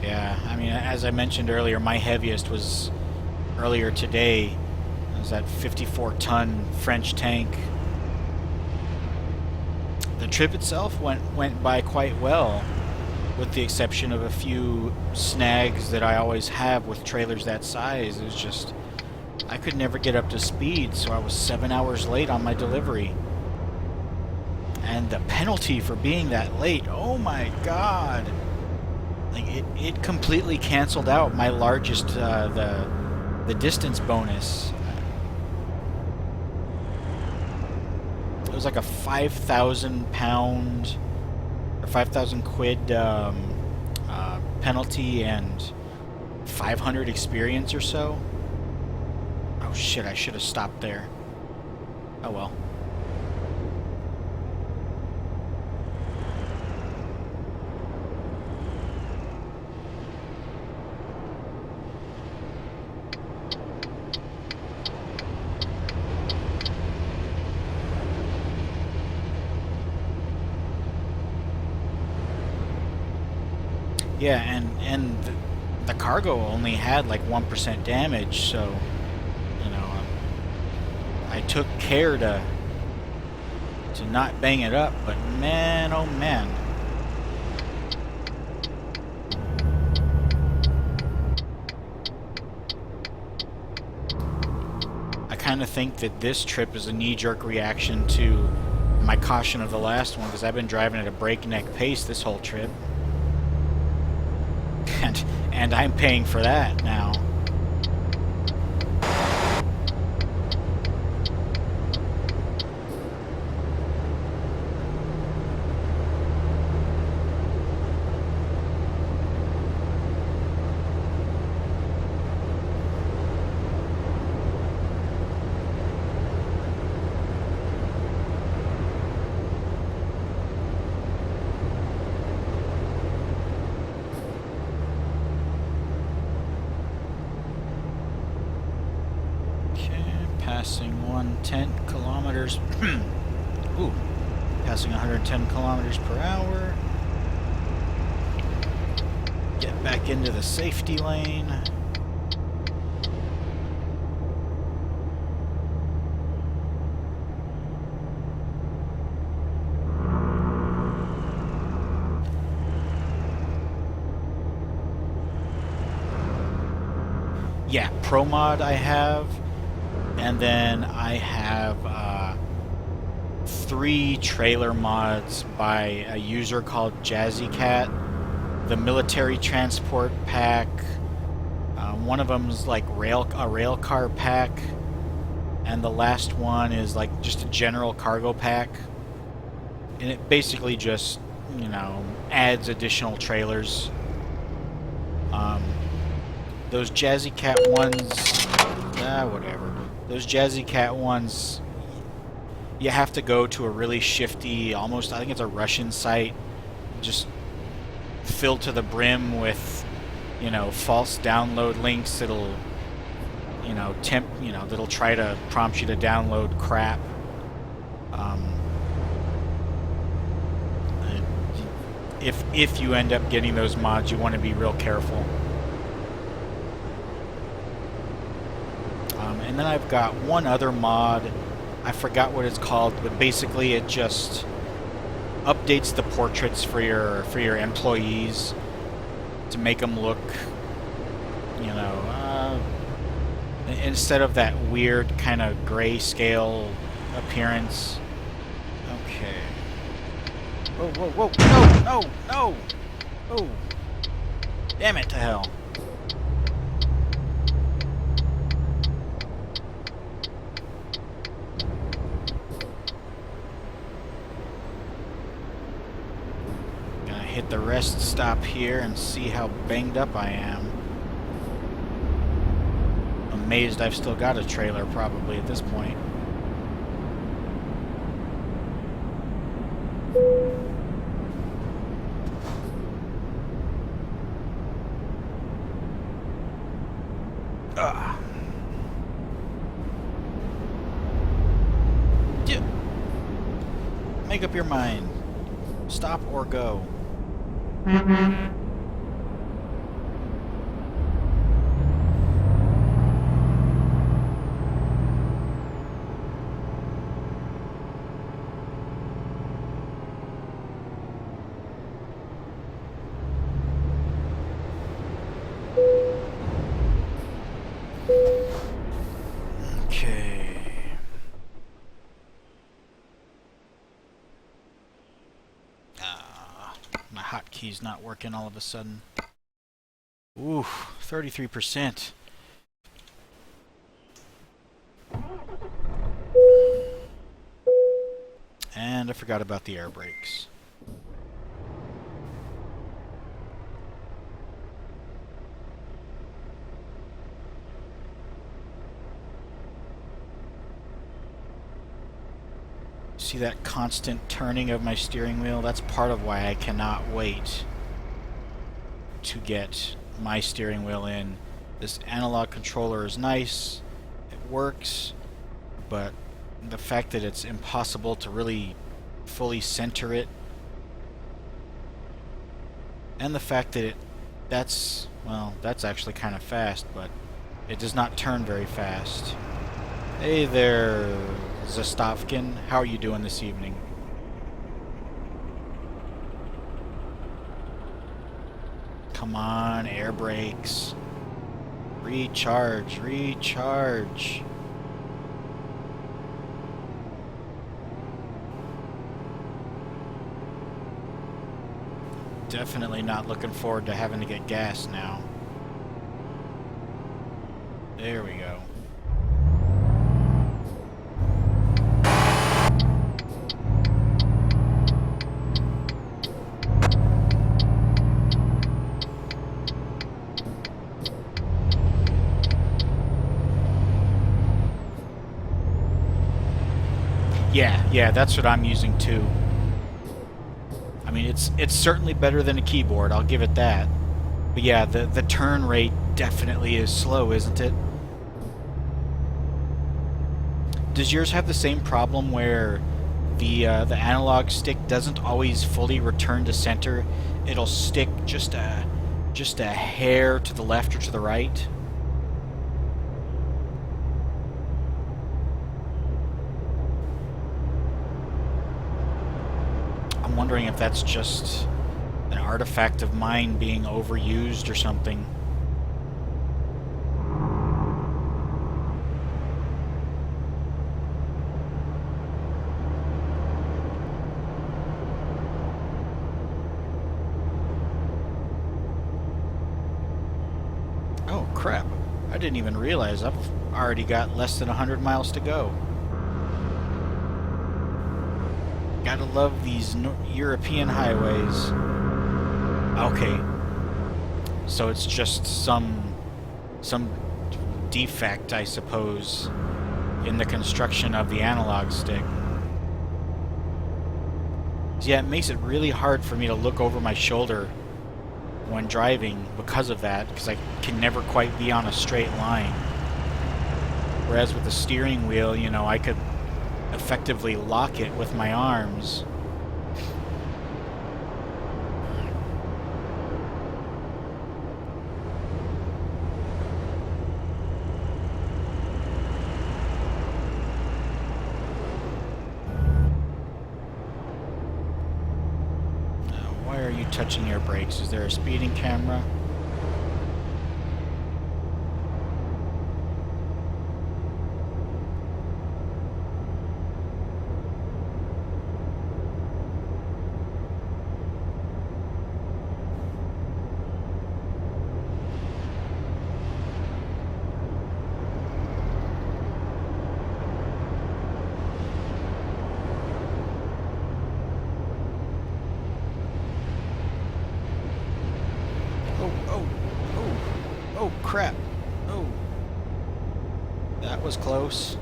Yeah, I mean, as I mentioned earlier, my heaviest was earlier today. It was that 54-ton French tank. The trip itself went by quite well, with the exception of a few snags that I always have with trailers that size. It was just, I could never get up to speed, so I was 7 hours late on my delivery. And the penalty for being that late, oh my god! Like, it completely canceled out my largest, the distance bonus. It was like a 5,000 pound or 5,000 quid penalty and 500 experience or so. Oh shit, I should have stopped there. Oh well. Yeah, and the cargo only had like 1% damage, so, you know, I took care to not bang it up, but man, oh man. I kind of think that this trip is a knee-jerk reaction to my caution of the last one, because I've been driving at a breakneck pace this whole trip. And I'm paying for that now. Passing 110 kilometers. Ooh, passing 110 kilometers per hour. Get back into the safety lane. Yeah, ProMod I have. And then I have 3 trailer mods by a user called JazzyCat. The military transport pack. One of them's like a rail car pack. And the last one is like just a general cargo pack. And it basically just, you know, adds additional trailers. Those JazzyCat ones, whatever. Those JazzyCat ones, you have to go to a really shifty, almost, I think it's a Russian site, just filled to the brim with, you know, false download links that'll, you know, that'll try to prompt you to download crap. If you end up getting those mods, you want to be real careful. And then I've got one other mod. I forgot what it's called, but basically it just updates the portraits for your employees to make them look, you know, instead of that weird kind of grayscale appearance. Okay. Whoa, whoa, whoa! No, no, no! Oh, damn it to hell! Hit the rest stop here and see how banged up I am. Amazed I've still got a trailer probably at this point. Make up your mind. Stop or go. Okay. My hotkey's not working all of a sudden. Ooh, 33%. And I forgot about the air brakes. See that constant turning of my steering wheel? That's part of why I cannot wait to get my steering wheel in. This analog controller is nice, it works, but the fact that it's impossible to really fully center it, and the fact that that's actually kind of fast, but it does not turn very fast. Hey there, Zastovkin. How are you doing this evening? Come on, air brakes. Recharge, recharge. Definitely not looking forward to having to get gas now. There we go. Yeah, that's what I'm using too. I mean, it's certainly better than a keyboard, I'll give it that. But yeah, the turn rate definitely is slow, isn't it? Does yours have the same problem where the analog stick doesn't always fully return to center? It'll stick just a hair to the left or to the right? I'm wondering if that's just an artifact of mine being overused or something. Oh crap, I didn't even realize I've already got less than 100 miles to go. Gotta love these European highways. Okay, so it's just some defect, I suppose, in the construction of the analog stick. Yeah, it makes it really hard for me to look over my shoulder when driving because of that, because I can never quite be on a straight line. Whereas with the steering wheel, you know, I could effectively lock it with my arms. touching your brakes. Is there a speeding camera? Oh, crap. Oh. That was close.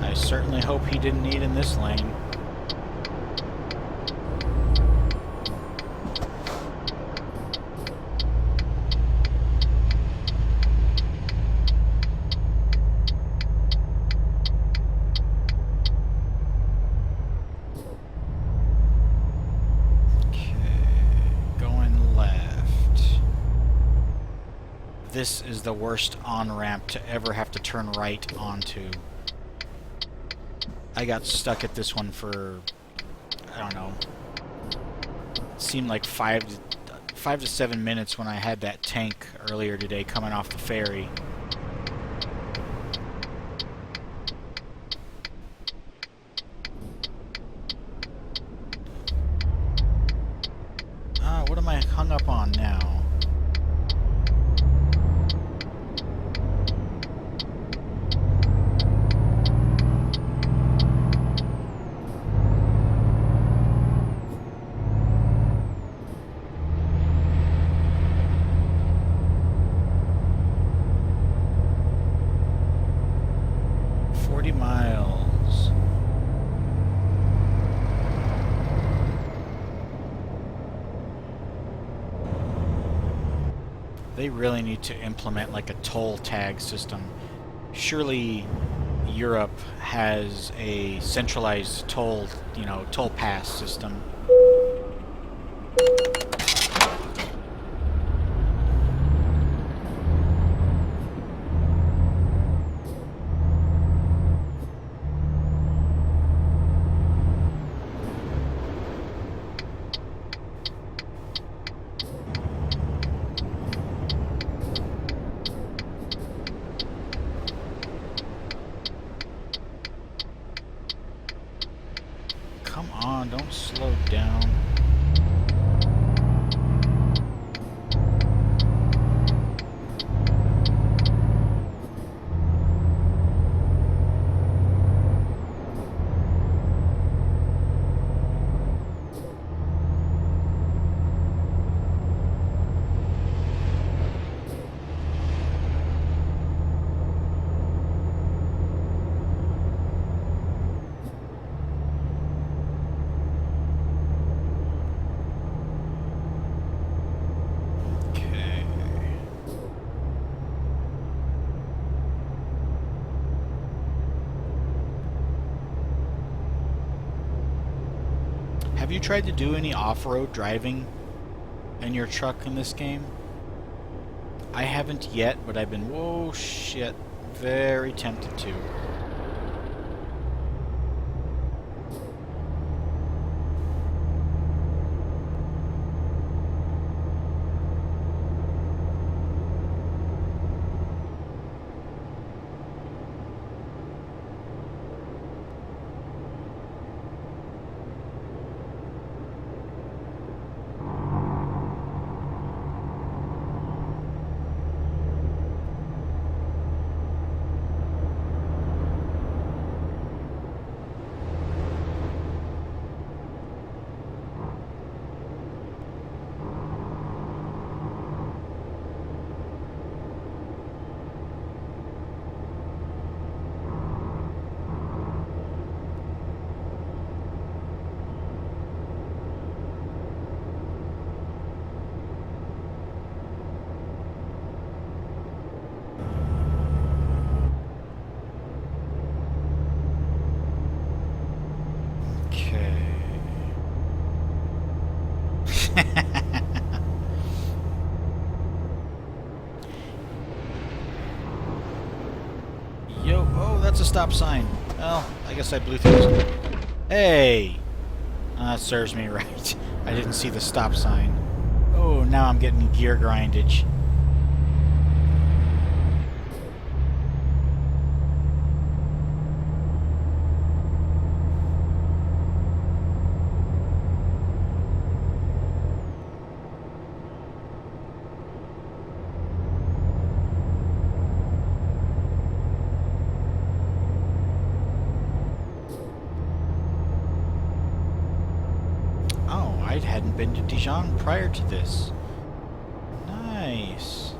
I certainly hope he didn't eat in this lane. This is the worst on-ramp to ever have to turn right onto. I got stuck at this one for, I don't know, it seemed like 5 to 7 minutes when I had that tank earlier today coming off the ferry. What am I hung up on now? They really need to implement like a toll tag system. Surely Europe has a centralized toll pass system. Come on, don't slow down. Have you tried to do any off-road driving in your truck in this game? I haven't yet, but I've been, whoa, shit, very tempted to. oh, that's a stop sign. Well, I guess I blew through this. Hey! That serves me right. I didn't see the stop sign. Oh, now I'm getting gear grindage. I hadn't been to Dijon prior to this. Nice.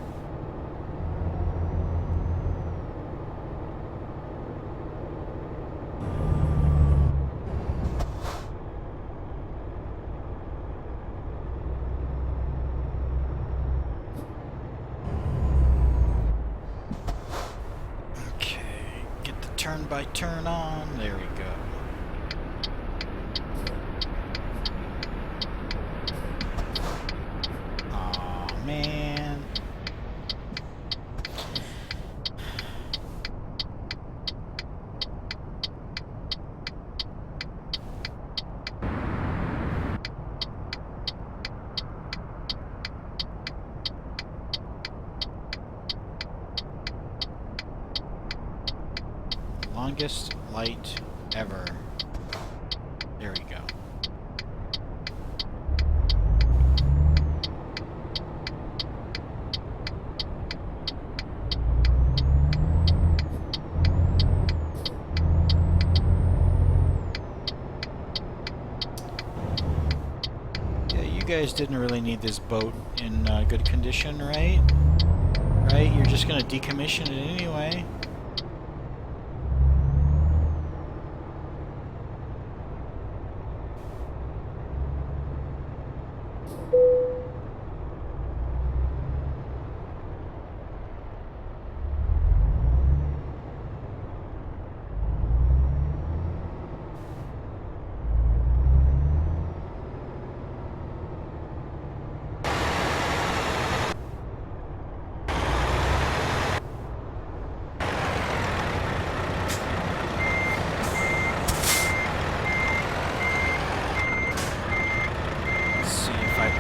Okay, get the turn by turn on. There we go. Man. Longest light ever. There we go. You guys didn't really need this boat in good condition, right? Right? You're just gonna decommission it anyway.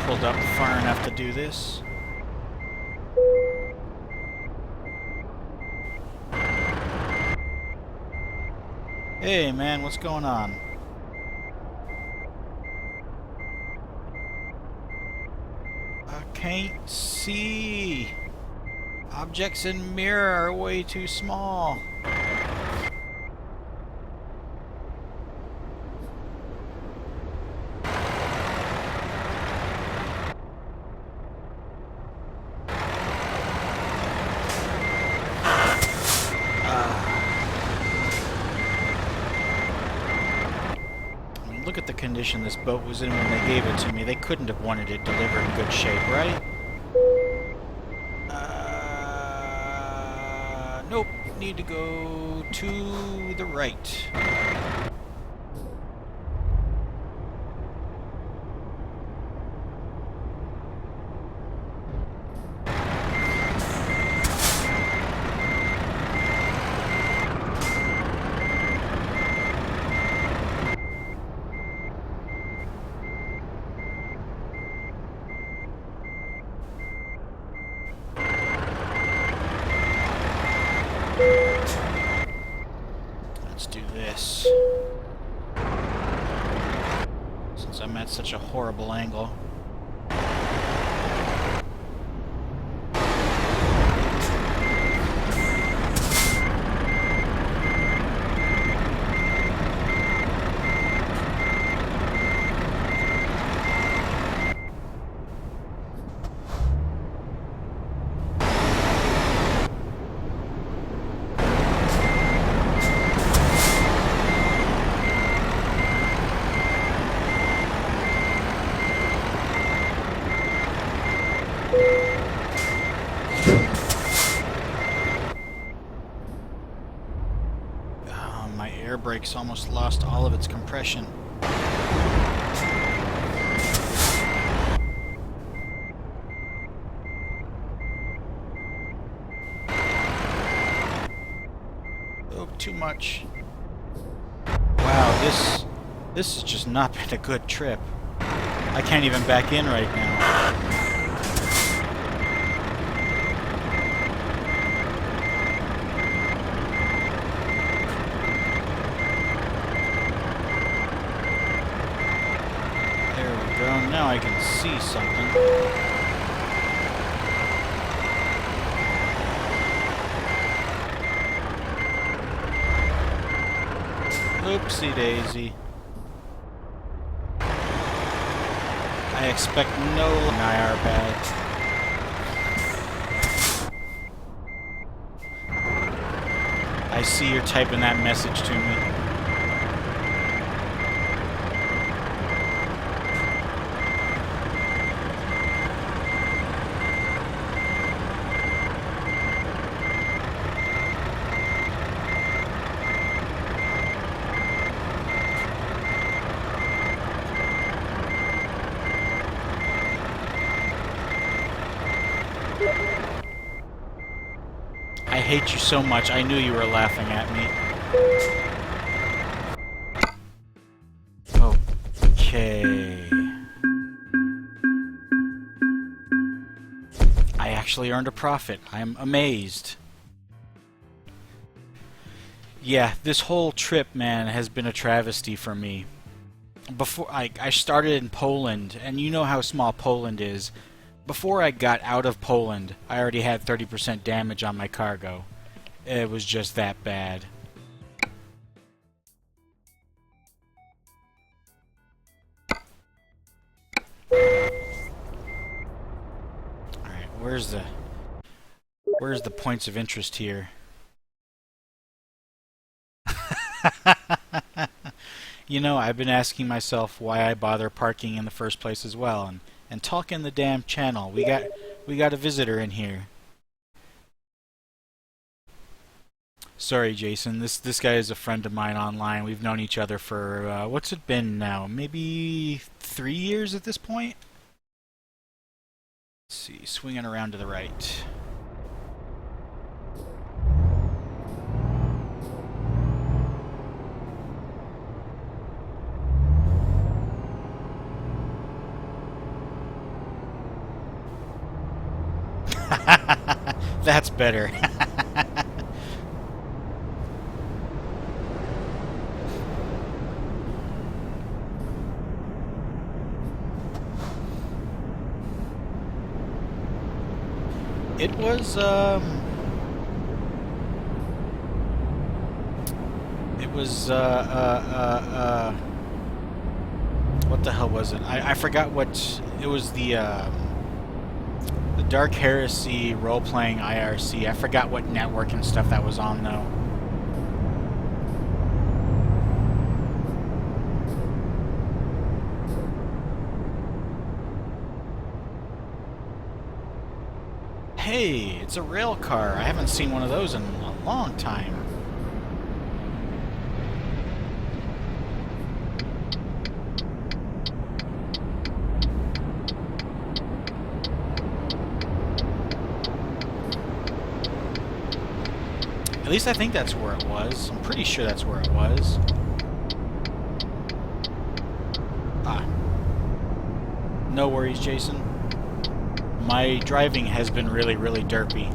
Pulled up far enough to do this. Hey man, what's going on? I can't see. Objects in mirror are way too small. Look at the condition this boat was in when they gave it to me. They couldn't have wanted it delivered in good shape, right? Nope. Need to go to the right. Let's do this. Since I'm at such a horrible angle. My air brakes almost lost all of its compression. too much. Wow, this has just not been a good trip. I can't even back in right now. There we go. Now I can see something. Oopsie daisy. I expect no IR badge. I see you're typing that message to me. I hate you so much. I knew you were laughing at me. Okay. I actually earned a profit. I'm amazed. Yeah, this whole trip, man, has been a travesty for me. Before I started in Poland, and you know how small Poland is. Before I got out of Poland, I already had 30% damage on my cargo. It was just that bad. Alright, where's the points of interest here? You know, I've been asking myself why I bother parking in the first place as well, and talk in the damn channel. We got a visitor in here. Sorry, Jason. This guy is a friend of mine online. We've known each other for what's it been now? Maybe 3 years at this point. Let's see, swinging around to the right. That's better. It was, what the hell was it? I forgot what, it was the Dark Heresy role-playing IRC. I forgot what network and stuff that was on, though. Hey, it's a rail car. I haven't seen one of those in a long time. At least I think that's where it was. I'm pretty sure that's where it was. Ah. No worries, Jason. My driving has been really, really derpy.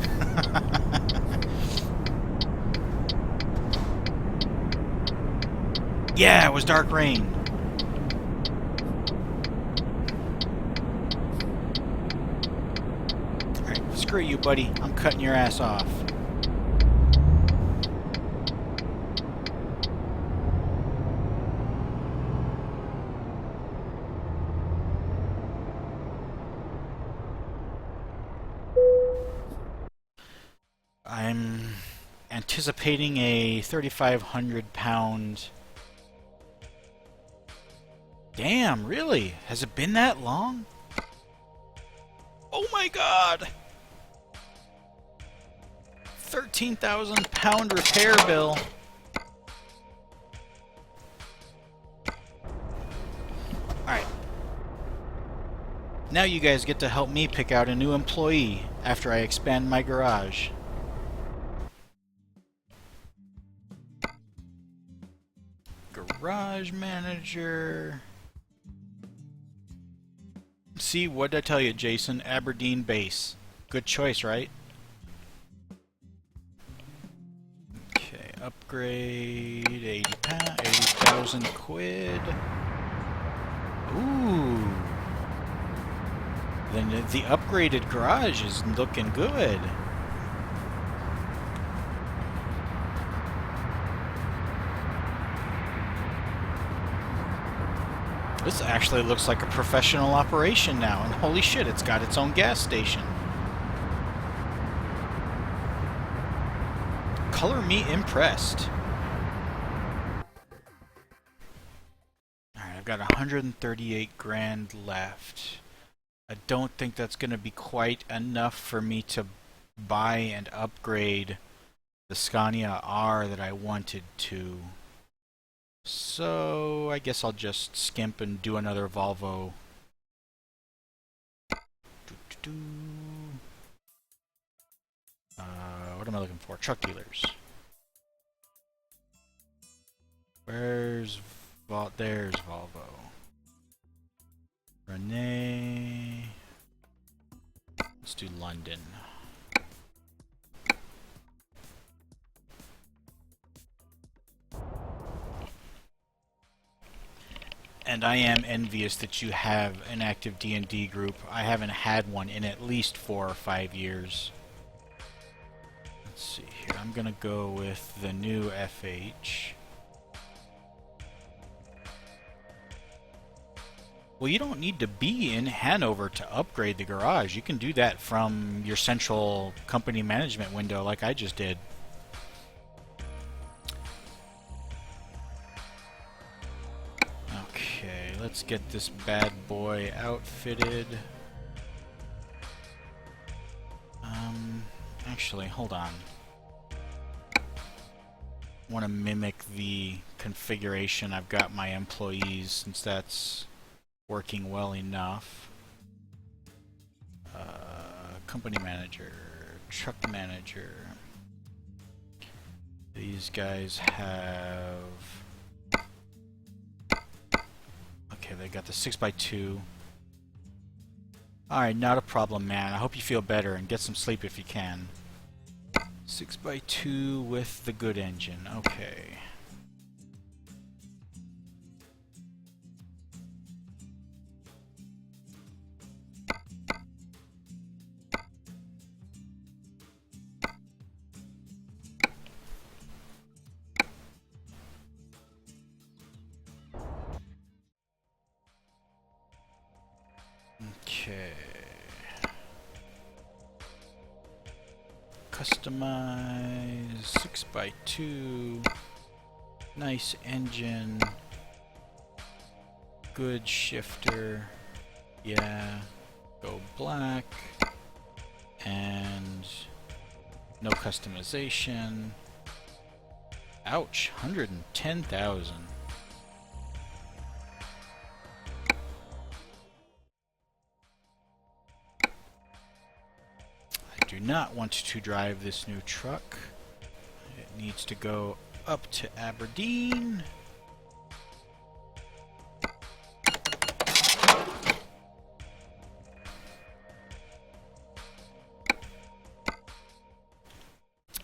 Yeah, it was Dark Rain. Alright, screw you, buddy. I'm cutting your ass off. I'm anticipating a 3,500 pound... Damn, really? Has it been that long? Oh my god! 13,000 pound repair bill. Alright. Now you guys get to help me pick out a new employee after I expand my garage. Garage manager. See, what did I tell you, Jason? Aberdeen base. Good choice, right? Okay, upgrade 80,000 quid. Ooh. Then the upgraded garage is looking good. This actually looks like a professional operation now, and holy shit, it's got its own gas station. Color me impressed. Alright, I've got 138 grand left. I don't think that's going to be quite enough for me to buy and upgrade the Scania R that I wanted to. So I guess I'll just skimp and do another Volvo. What am I looking for? Truck dealers. There's Volvo. Renee. Let's do London. And I am envious that you have an active D&D group. I haven't had one in at least 4 or 5 years. Let's see here. I'm gonna go with the new FH. Well, you don't need to be in Hanover to upgrade the garage. You can do that from your central company management window like I just did. Okay, let's get this bad boy outfitted. Actually, hold on. I want to mimic the configuration I've got my employees, since that's working well enough. Company manager, truck manager. These guys have... Okay, they got the 6x2. Alright, not a problem, man. I hope you feel better and get some sleep if you can. 6x2 with the good engine. Okay. Okay. Customize 6x2. Nice engine. Good shifter. Yeah. Go black. And no customization. Ouch. 110,000. Do not want to drive this new truck. It needs to go up to Aberdeen.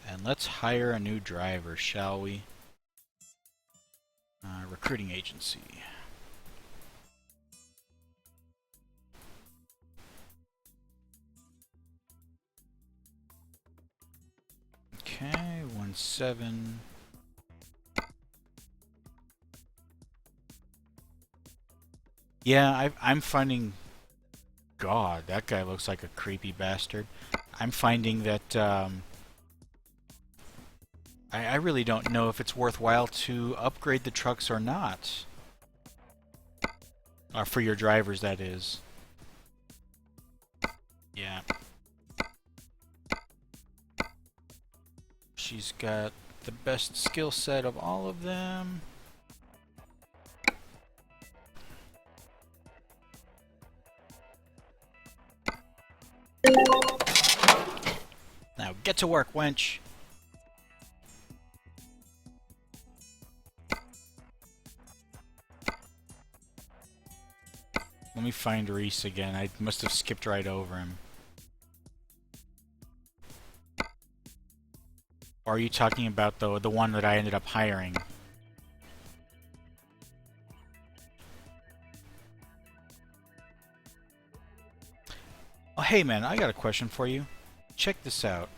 And let's hire a new driver, shall we? Recruiting agency. Okay, 1-7. Yeah, I'm finding... God, that guy looks like a creepy bastard. I'm finding that I really don't know if it's worthwhile to upgrade the trucks or not. For your drivers, that is. Yeah. She's got the best skill set of all of them. Now get to work, wench. Let me find Reese again. I must have skipped right over him. Or are you talking about the one that I ended up hiring? Oh, hey man, I got a question for you. Check this out.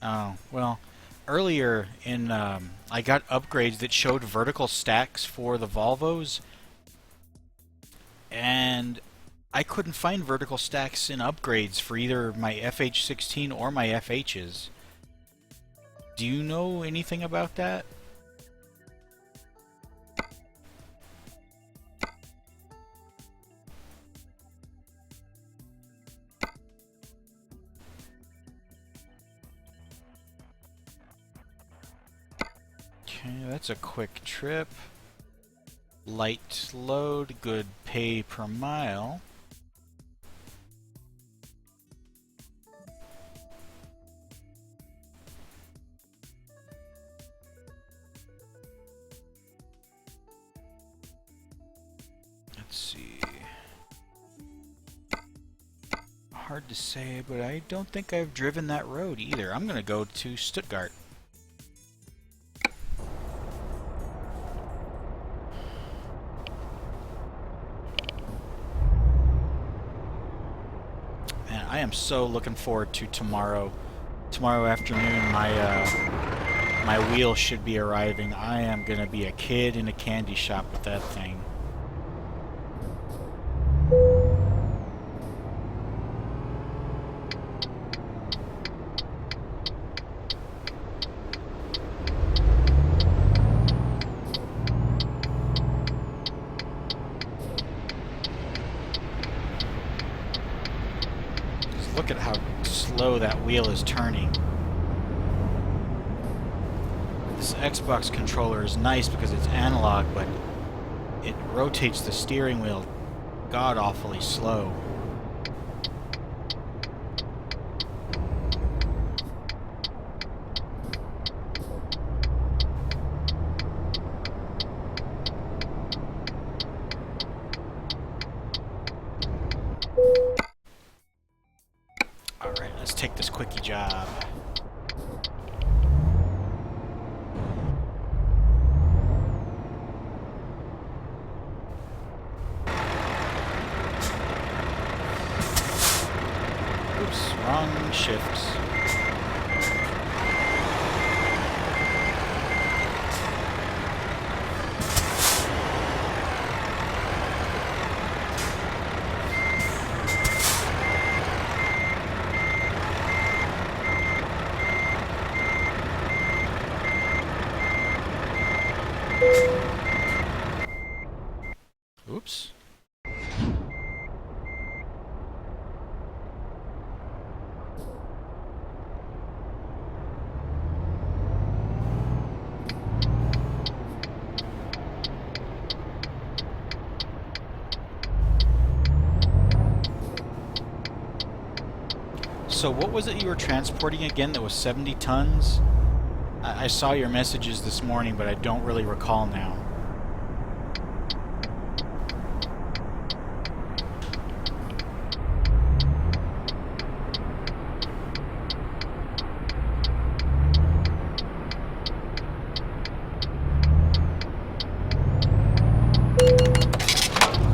Oh, well, earlier in, I got upgrades that showed vertical stacks for the Volvos, and I couldn't find vertical stacks in upgrades for either my FH16 or my FHs. Do you know anything about that? Okay, that's a quick trip. Light load, good pay per mile. Let's see. Hard to say, but I don't think I've driven that road either. I'm gonna go to Stuttgart. Man, I am so looking forward to tomorrow. Tomorrow afternoon, my wheel should be arriving. I am gonna be a kid in a candy shop with that thing. Look at how slow that wheel is turning. This Xbox controller is nice because it's analog, but it rotates the steering wheel god-awfully slow. Alright, let's take this quickie job. Oops, wrong shifts. Oops. So what was it you were transporting again that was 70 tons? I saw your messages this morning, but I don't really recall now.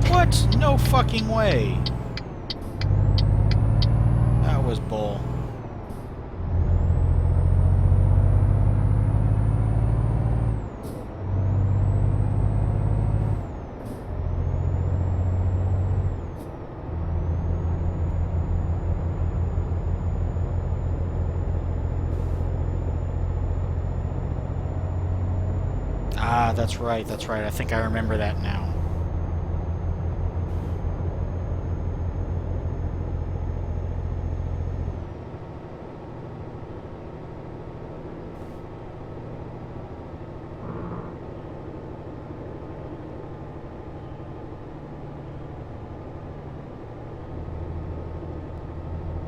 What? No fucking way. That was bull. Ah, that's right, that's right. I think I remember that now.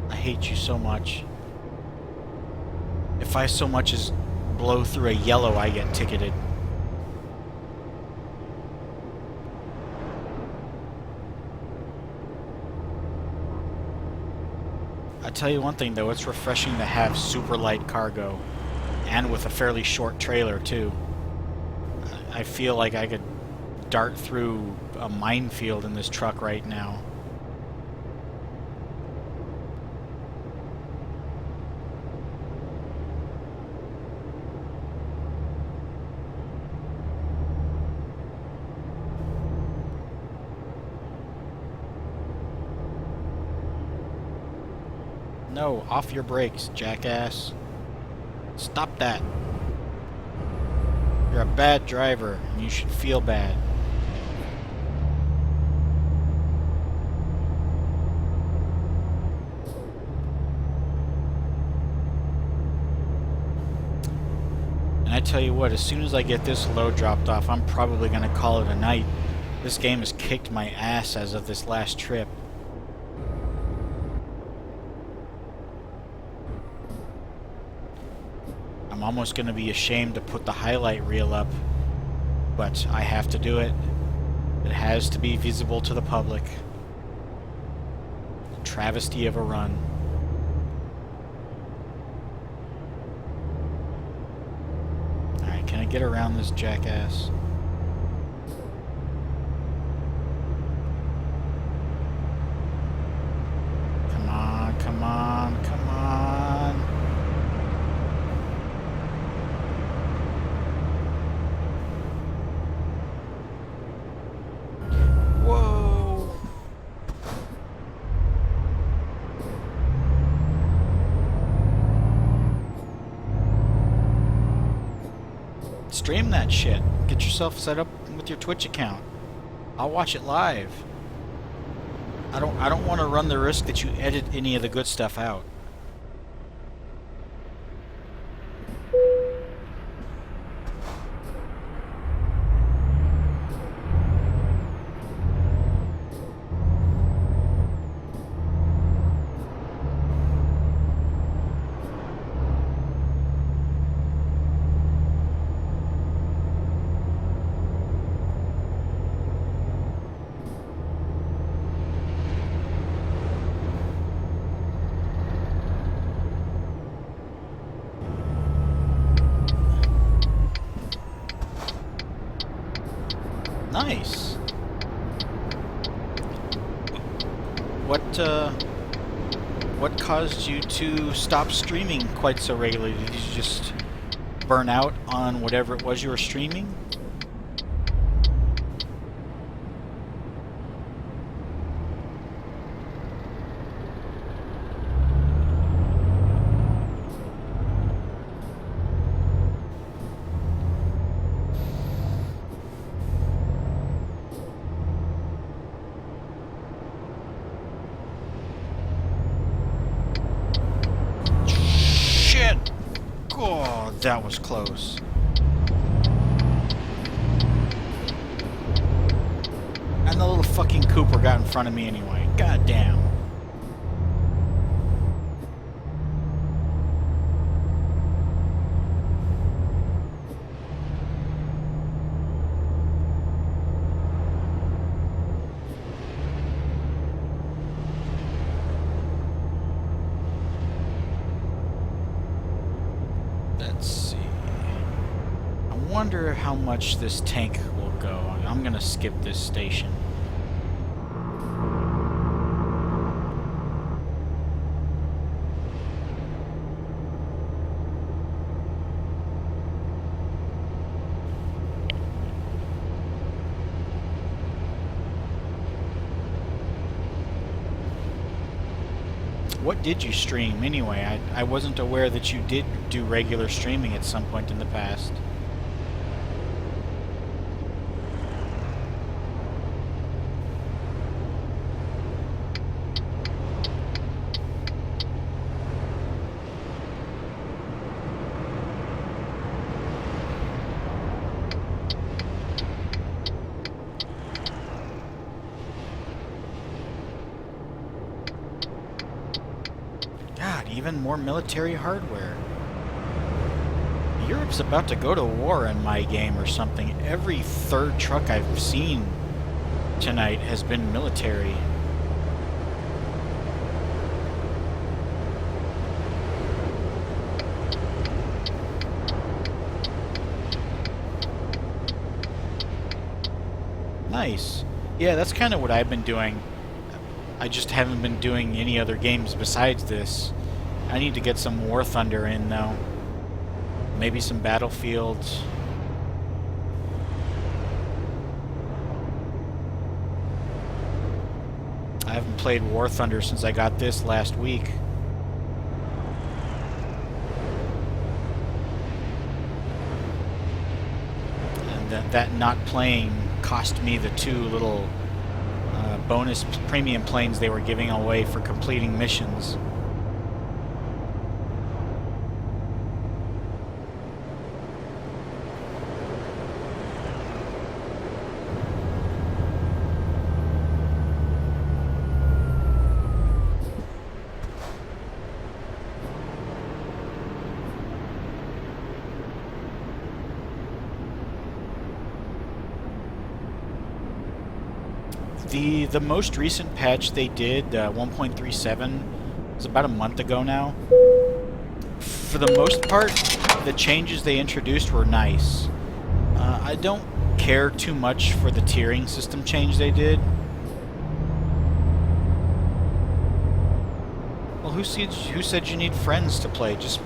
I hate you so much. If I so much as blow through a yellow, I get ticketed. I tell you one thing though, it's refreshing to have super light cargo, and with a fairly short trailer too. I feel like I could dart through a minefield in this truck right now. No, off your brakes, jackass. Stop that. You're a bad driver, and you should feel bad. And I tell you what, as soon as I get this load dropped off, I'm probably going to call it a night. This game has kicked my ass as of this last trip. I'm almost going to be ashamed to put the highlight reel up, but I have to do it. It has to be visible to the public. Travesty of a run. Alright, can I get around this jackass? Come on, come on, come on. Stream that shit. Get yourself set up with your Twitch account. I'll watch it live. I don't want to run the risk that you edit any of the good stuff out. Nice. What caused you to stop streaming quite so regularly? Did you just burn out on whatever it was you were streaming? Oh, that was close. And the little fucking Cooper got in front of me anyway. God damn. I wonder how much this tank will go. I'm gonna skip this station. What did you stream anyway? I wasn't aware that you did do regular streaming at some point in the past. God, even more military hardware. Europe's about to go to war in my game or something. Every third truck I've seen tonight has been military. Nice. Yeah, that's kind of what I've been doing. I just haven't been doing any other games besides this. I need to get some War Thunder in, though. Maybe some Battlefields. I haven't played War Thunder since I got this last week. And that not playing cost me the 2 little bonus premium planes they were giving away for completing missions. The most recent patch they did, 1.37, was about a month ago now. For the most part, the changes they introduced were nice. I don't care too much for the tiering system change they did. Well, who said you need friends to play? Just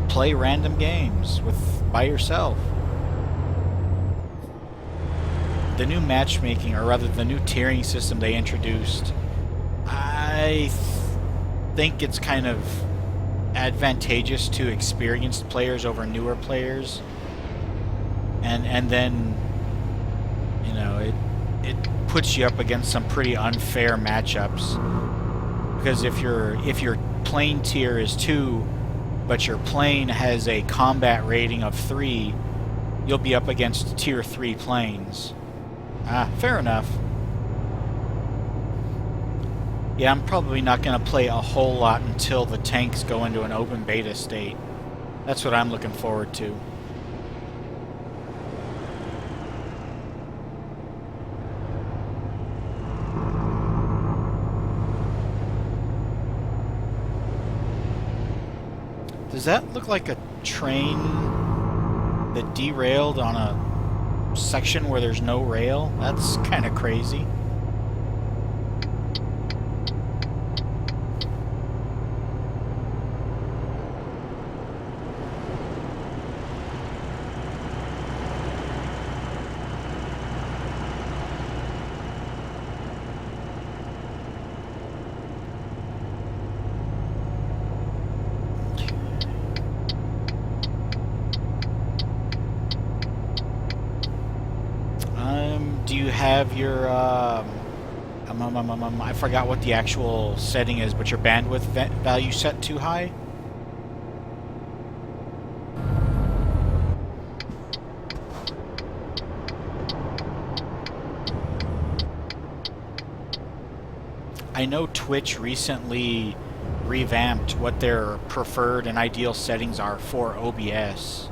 play random games by yourself. The new matchmaking, or rather the new tiering system they introduced, I think it's kind of advantageous to experienced players over newer players. And then, you know, it puts you up against some pretty unfair matchups. Because if your plane tier is 2, but your plane has a combat rating of 3, you'll be up against tier 3 planes. Ah, fair enough. Yeah, I'm probably not going to play a whole lot until the tanks go into an open beta state. That's what I'm looking forward to. Does that look like a train that derailed on a section where there's no rail? That's kind of crazy. Do you have your, I forgot what the actual setting is, but your bandwidth value set too high? I know Twitch recently revamped what their preferred and ideal settings are for OBS.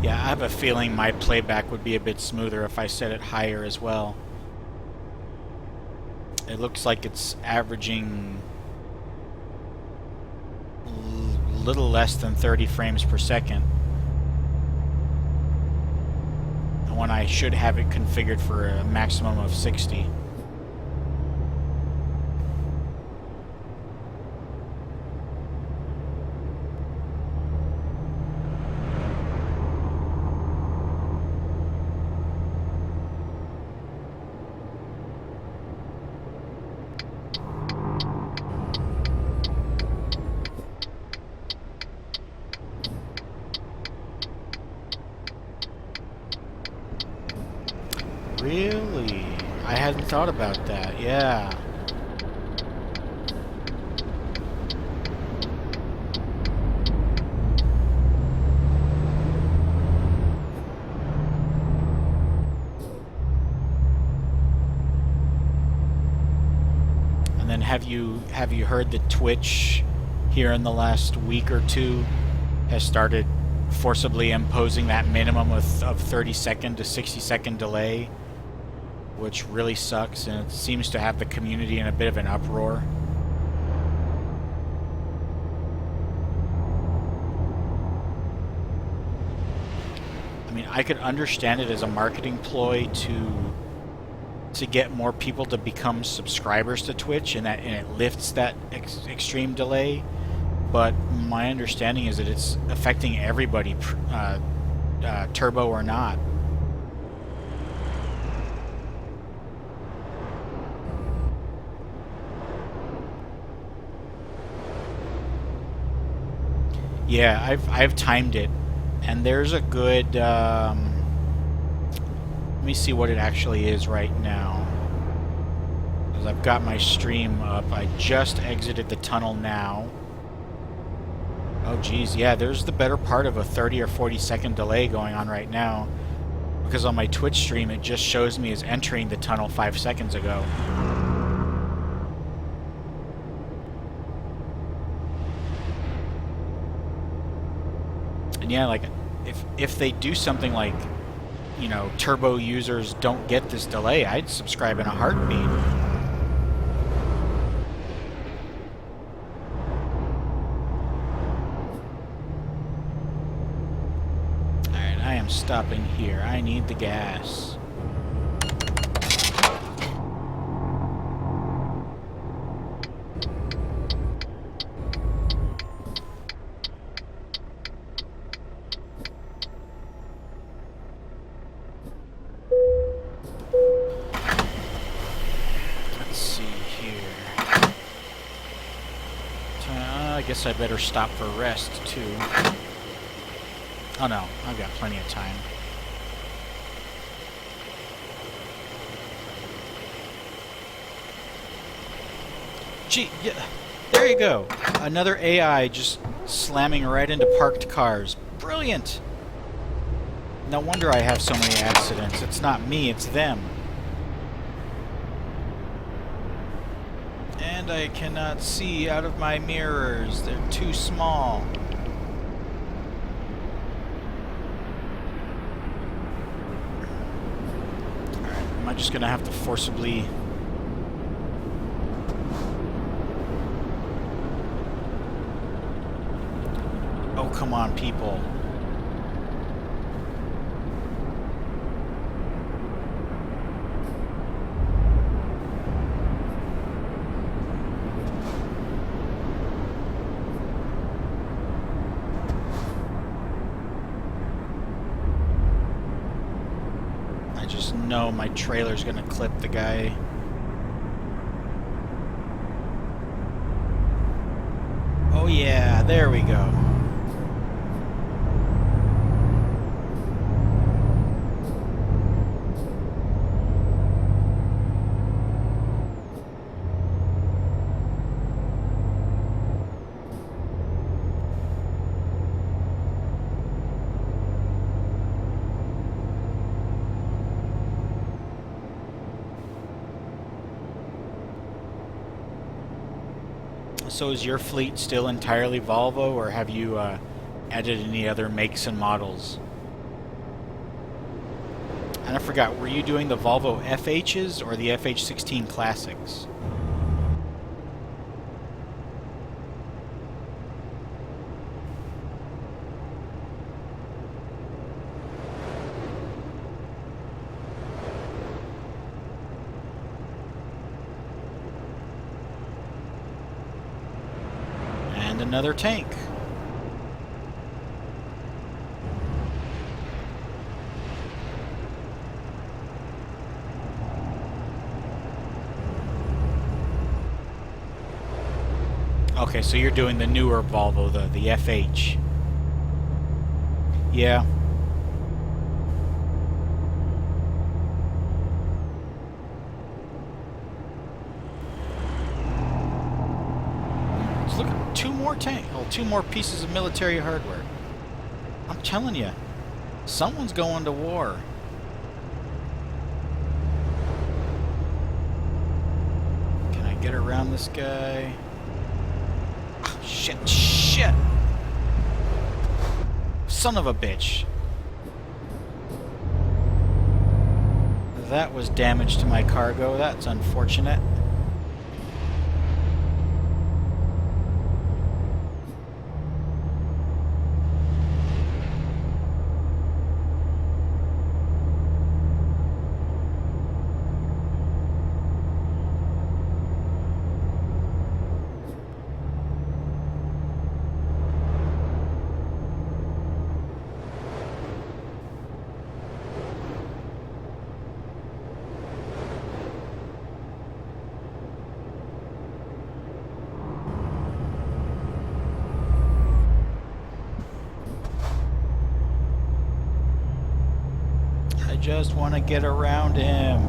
I have a feeling my playback would be a bit smoother if I set it higher as well. It looks like it's averaging a little less than 30 frames per second, when I should have it configured for a maximum of 60. Really? I hadn't thought about that. Yeah. And then have you heard that Twitch here in the last week or two has started forcibly imposing that minimum of 30-second to 60-second delay, which really sucks, and it seems to have the community in a bit of an uproar. I mean, I could understand it as a marketing ploy to get more people to become subscribers to Twitch, and it lifts that extreme delay. But my understanding is that it's affecting everybody, turbo or not. Yeah, I've timed it, and there's a good. Let me see what it actually is right now, because I've got my stream up. I just exited the tunnel now. Oh geez, yeah, there's the better part of a 30 or 40-second delay going on right now, because on my Twitch stream it just shows me as entering the tunnel 5 seconds ago. And yeah, like, if they do something like, you know, turbo users don't get this delay, I'd subscribe in a heartbeat. Stopping here. I need the gas. Let's see here. I guess I better stop for rest too. Oh no, I've got plenty of time. Gee, yeah, there you go. Another AI just slamming right into parked cars. Brilliant! No wonder I have so many accidents. It's not me, it's them. And I cannot see out of my mirrors. They're too small. Am I just gonna have to forcibly... Oh, come on, people. No, my trailer's gonna clip the guy. Oh yeah, there we go. So is your fleet still entirely Volvo, or have you added any other makes and models? And I forgot, were you doing the Volvo FHs or the FH16 Classics? Another tank. Okay, so you're doing the newer Volvo, the FH. Yeah. tank. Oh, 2 more pieces of military hardware. I'm telling you, someone's going to war. Can I get around this guy? Oh, shit, shit! Son of a bitch. That was damage to my cargo. That's unfortunate. Just want to get around him.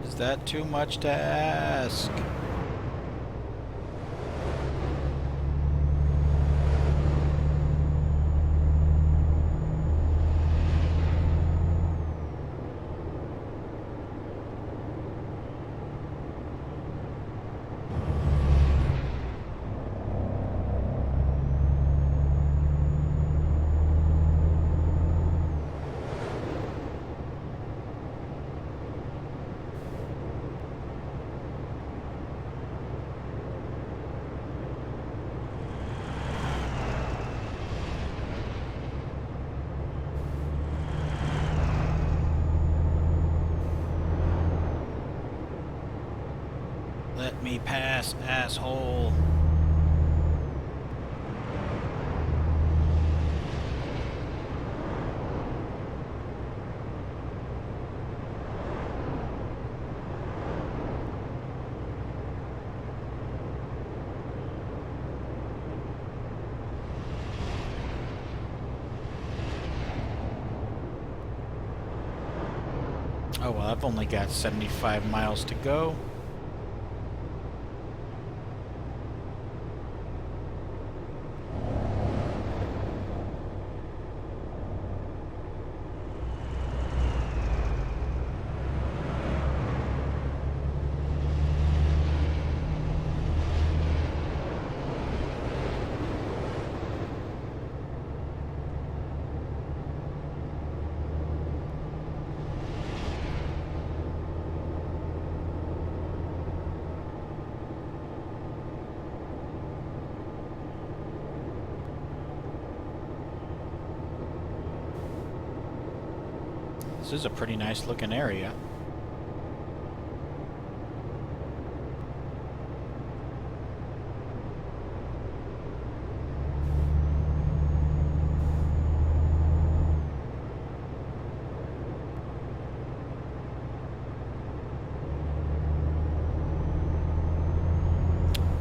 Is that too much to ask? Let me pass, asshole. Oh well, I've only got 75 miles to go. This is a pretty nice looking area.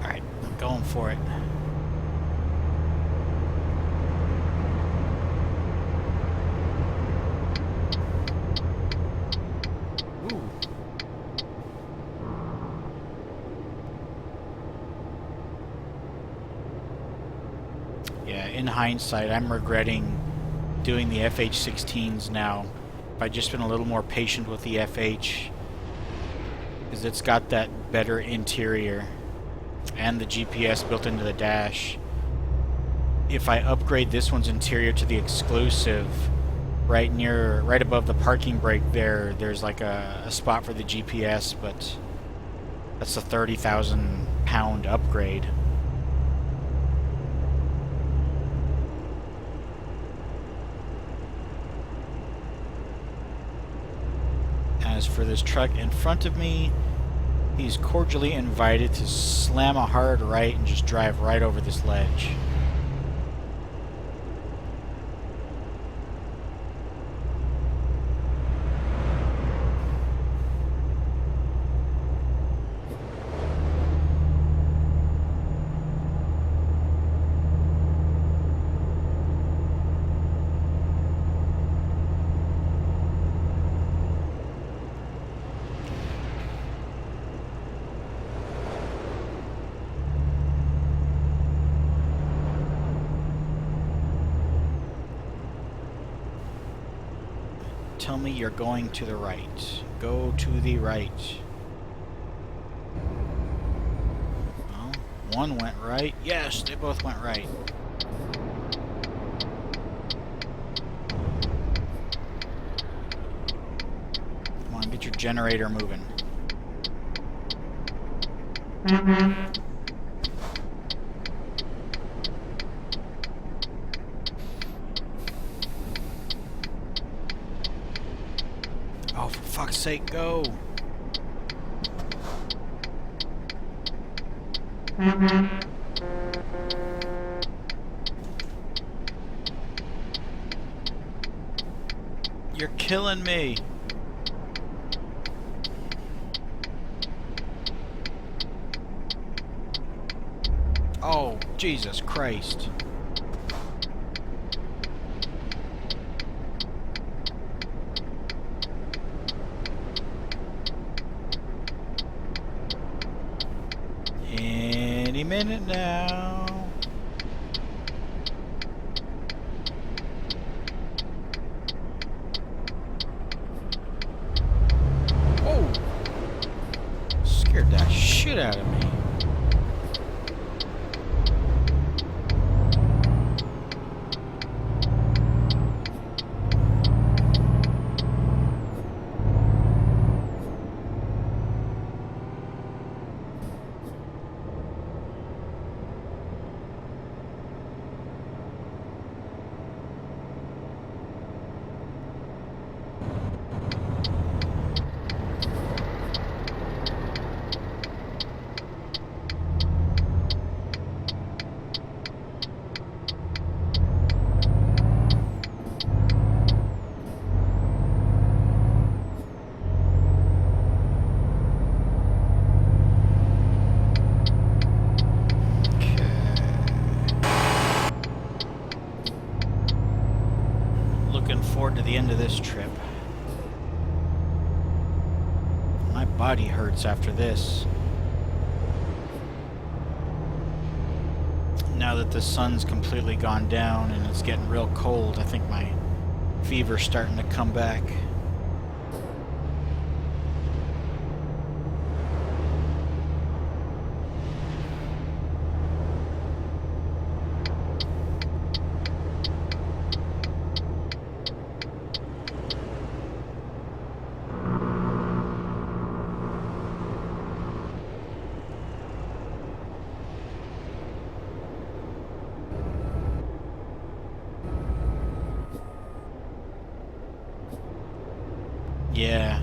Alright, I'm going for it. In hindsight, I'm regretting doing the FH-16s now. If I'd just been a little more patient with the FH, because it's got that better interior and the GPS built into the dash. If I upgrade this one's interior to the exclusive, right above the parking brake there's like a spot for the GPS, but that's a 30,000 pound upgrade. As for this truck in front of me, he's cordially invited to slam a hard right and just drive right over this ledge. tell me you're going to the right. Go to the right. Well, one went right. Yes, they both went right. Come on, get your generator moving. Oh, for fuck's sake, go! You're killing me! Oh, Jesus Christ. Any minute now. Oh! Scared that shit out of me. Looking forward to the end of this trip. My body hurts after this. Now that the sun's completely gone down and it's getting real cold, I think my fever's starting to come back. Yeah,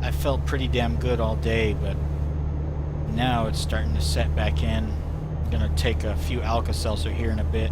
I felt pretty damn good all day, but now it's starting to set back in. I'm gonna take a few Alka-Seltzer here in a bit.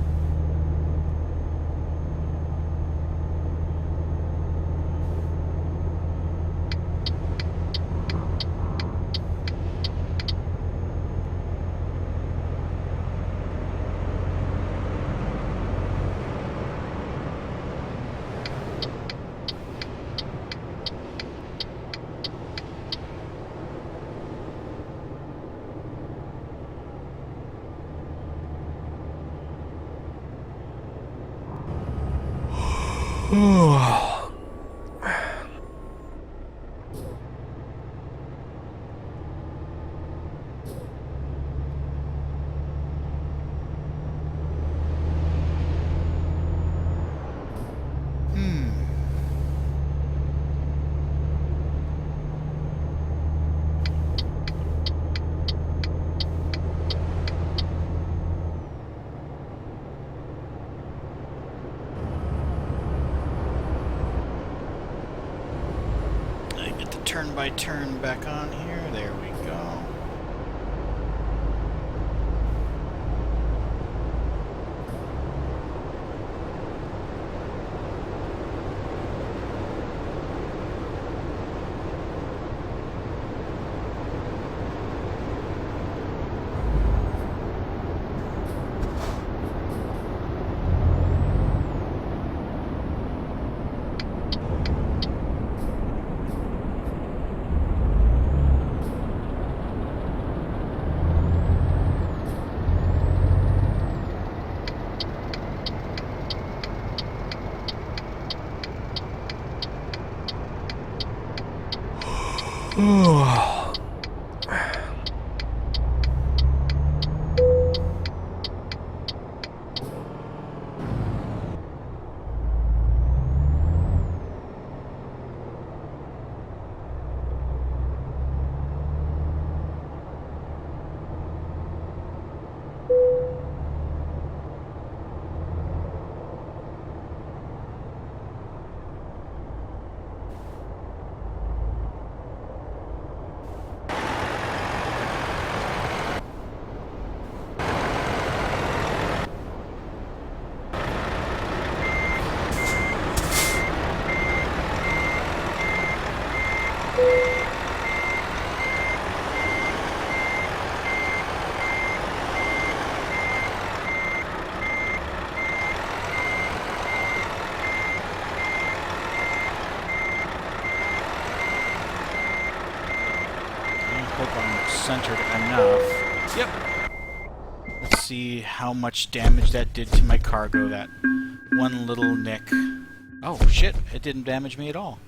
Turn by turn back on here. There we go. centered enough. Yep. Let's see how much damage that did to my cargo, that one little nick. Oh, shit, it didn't damage me at all.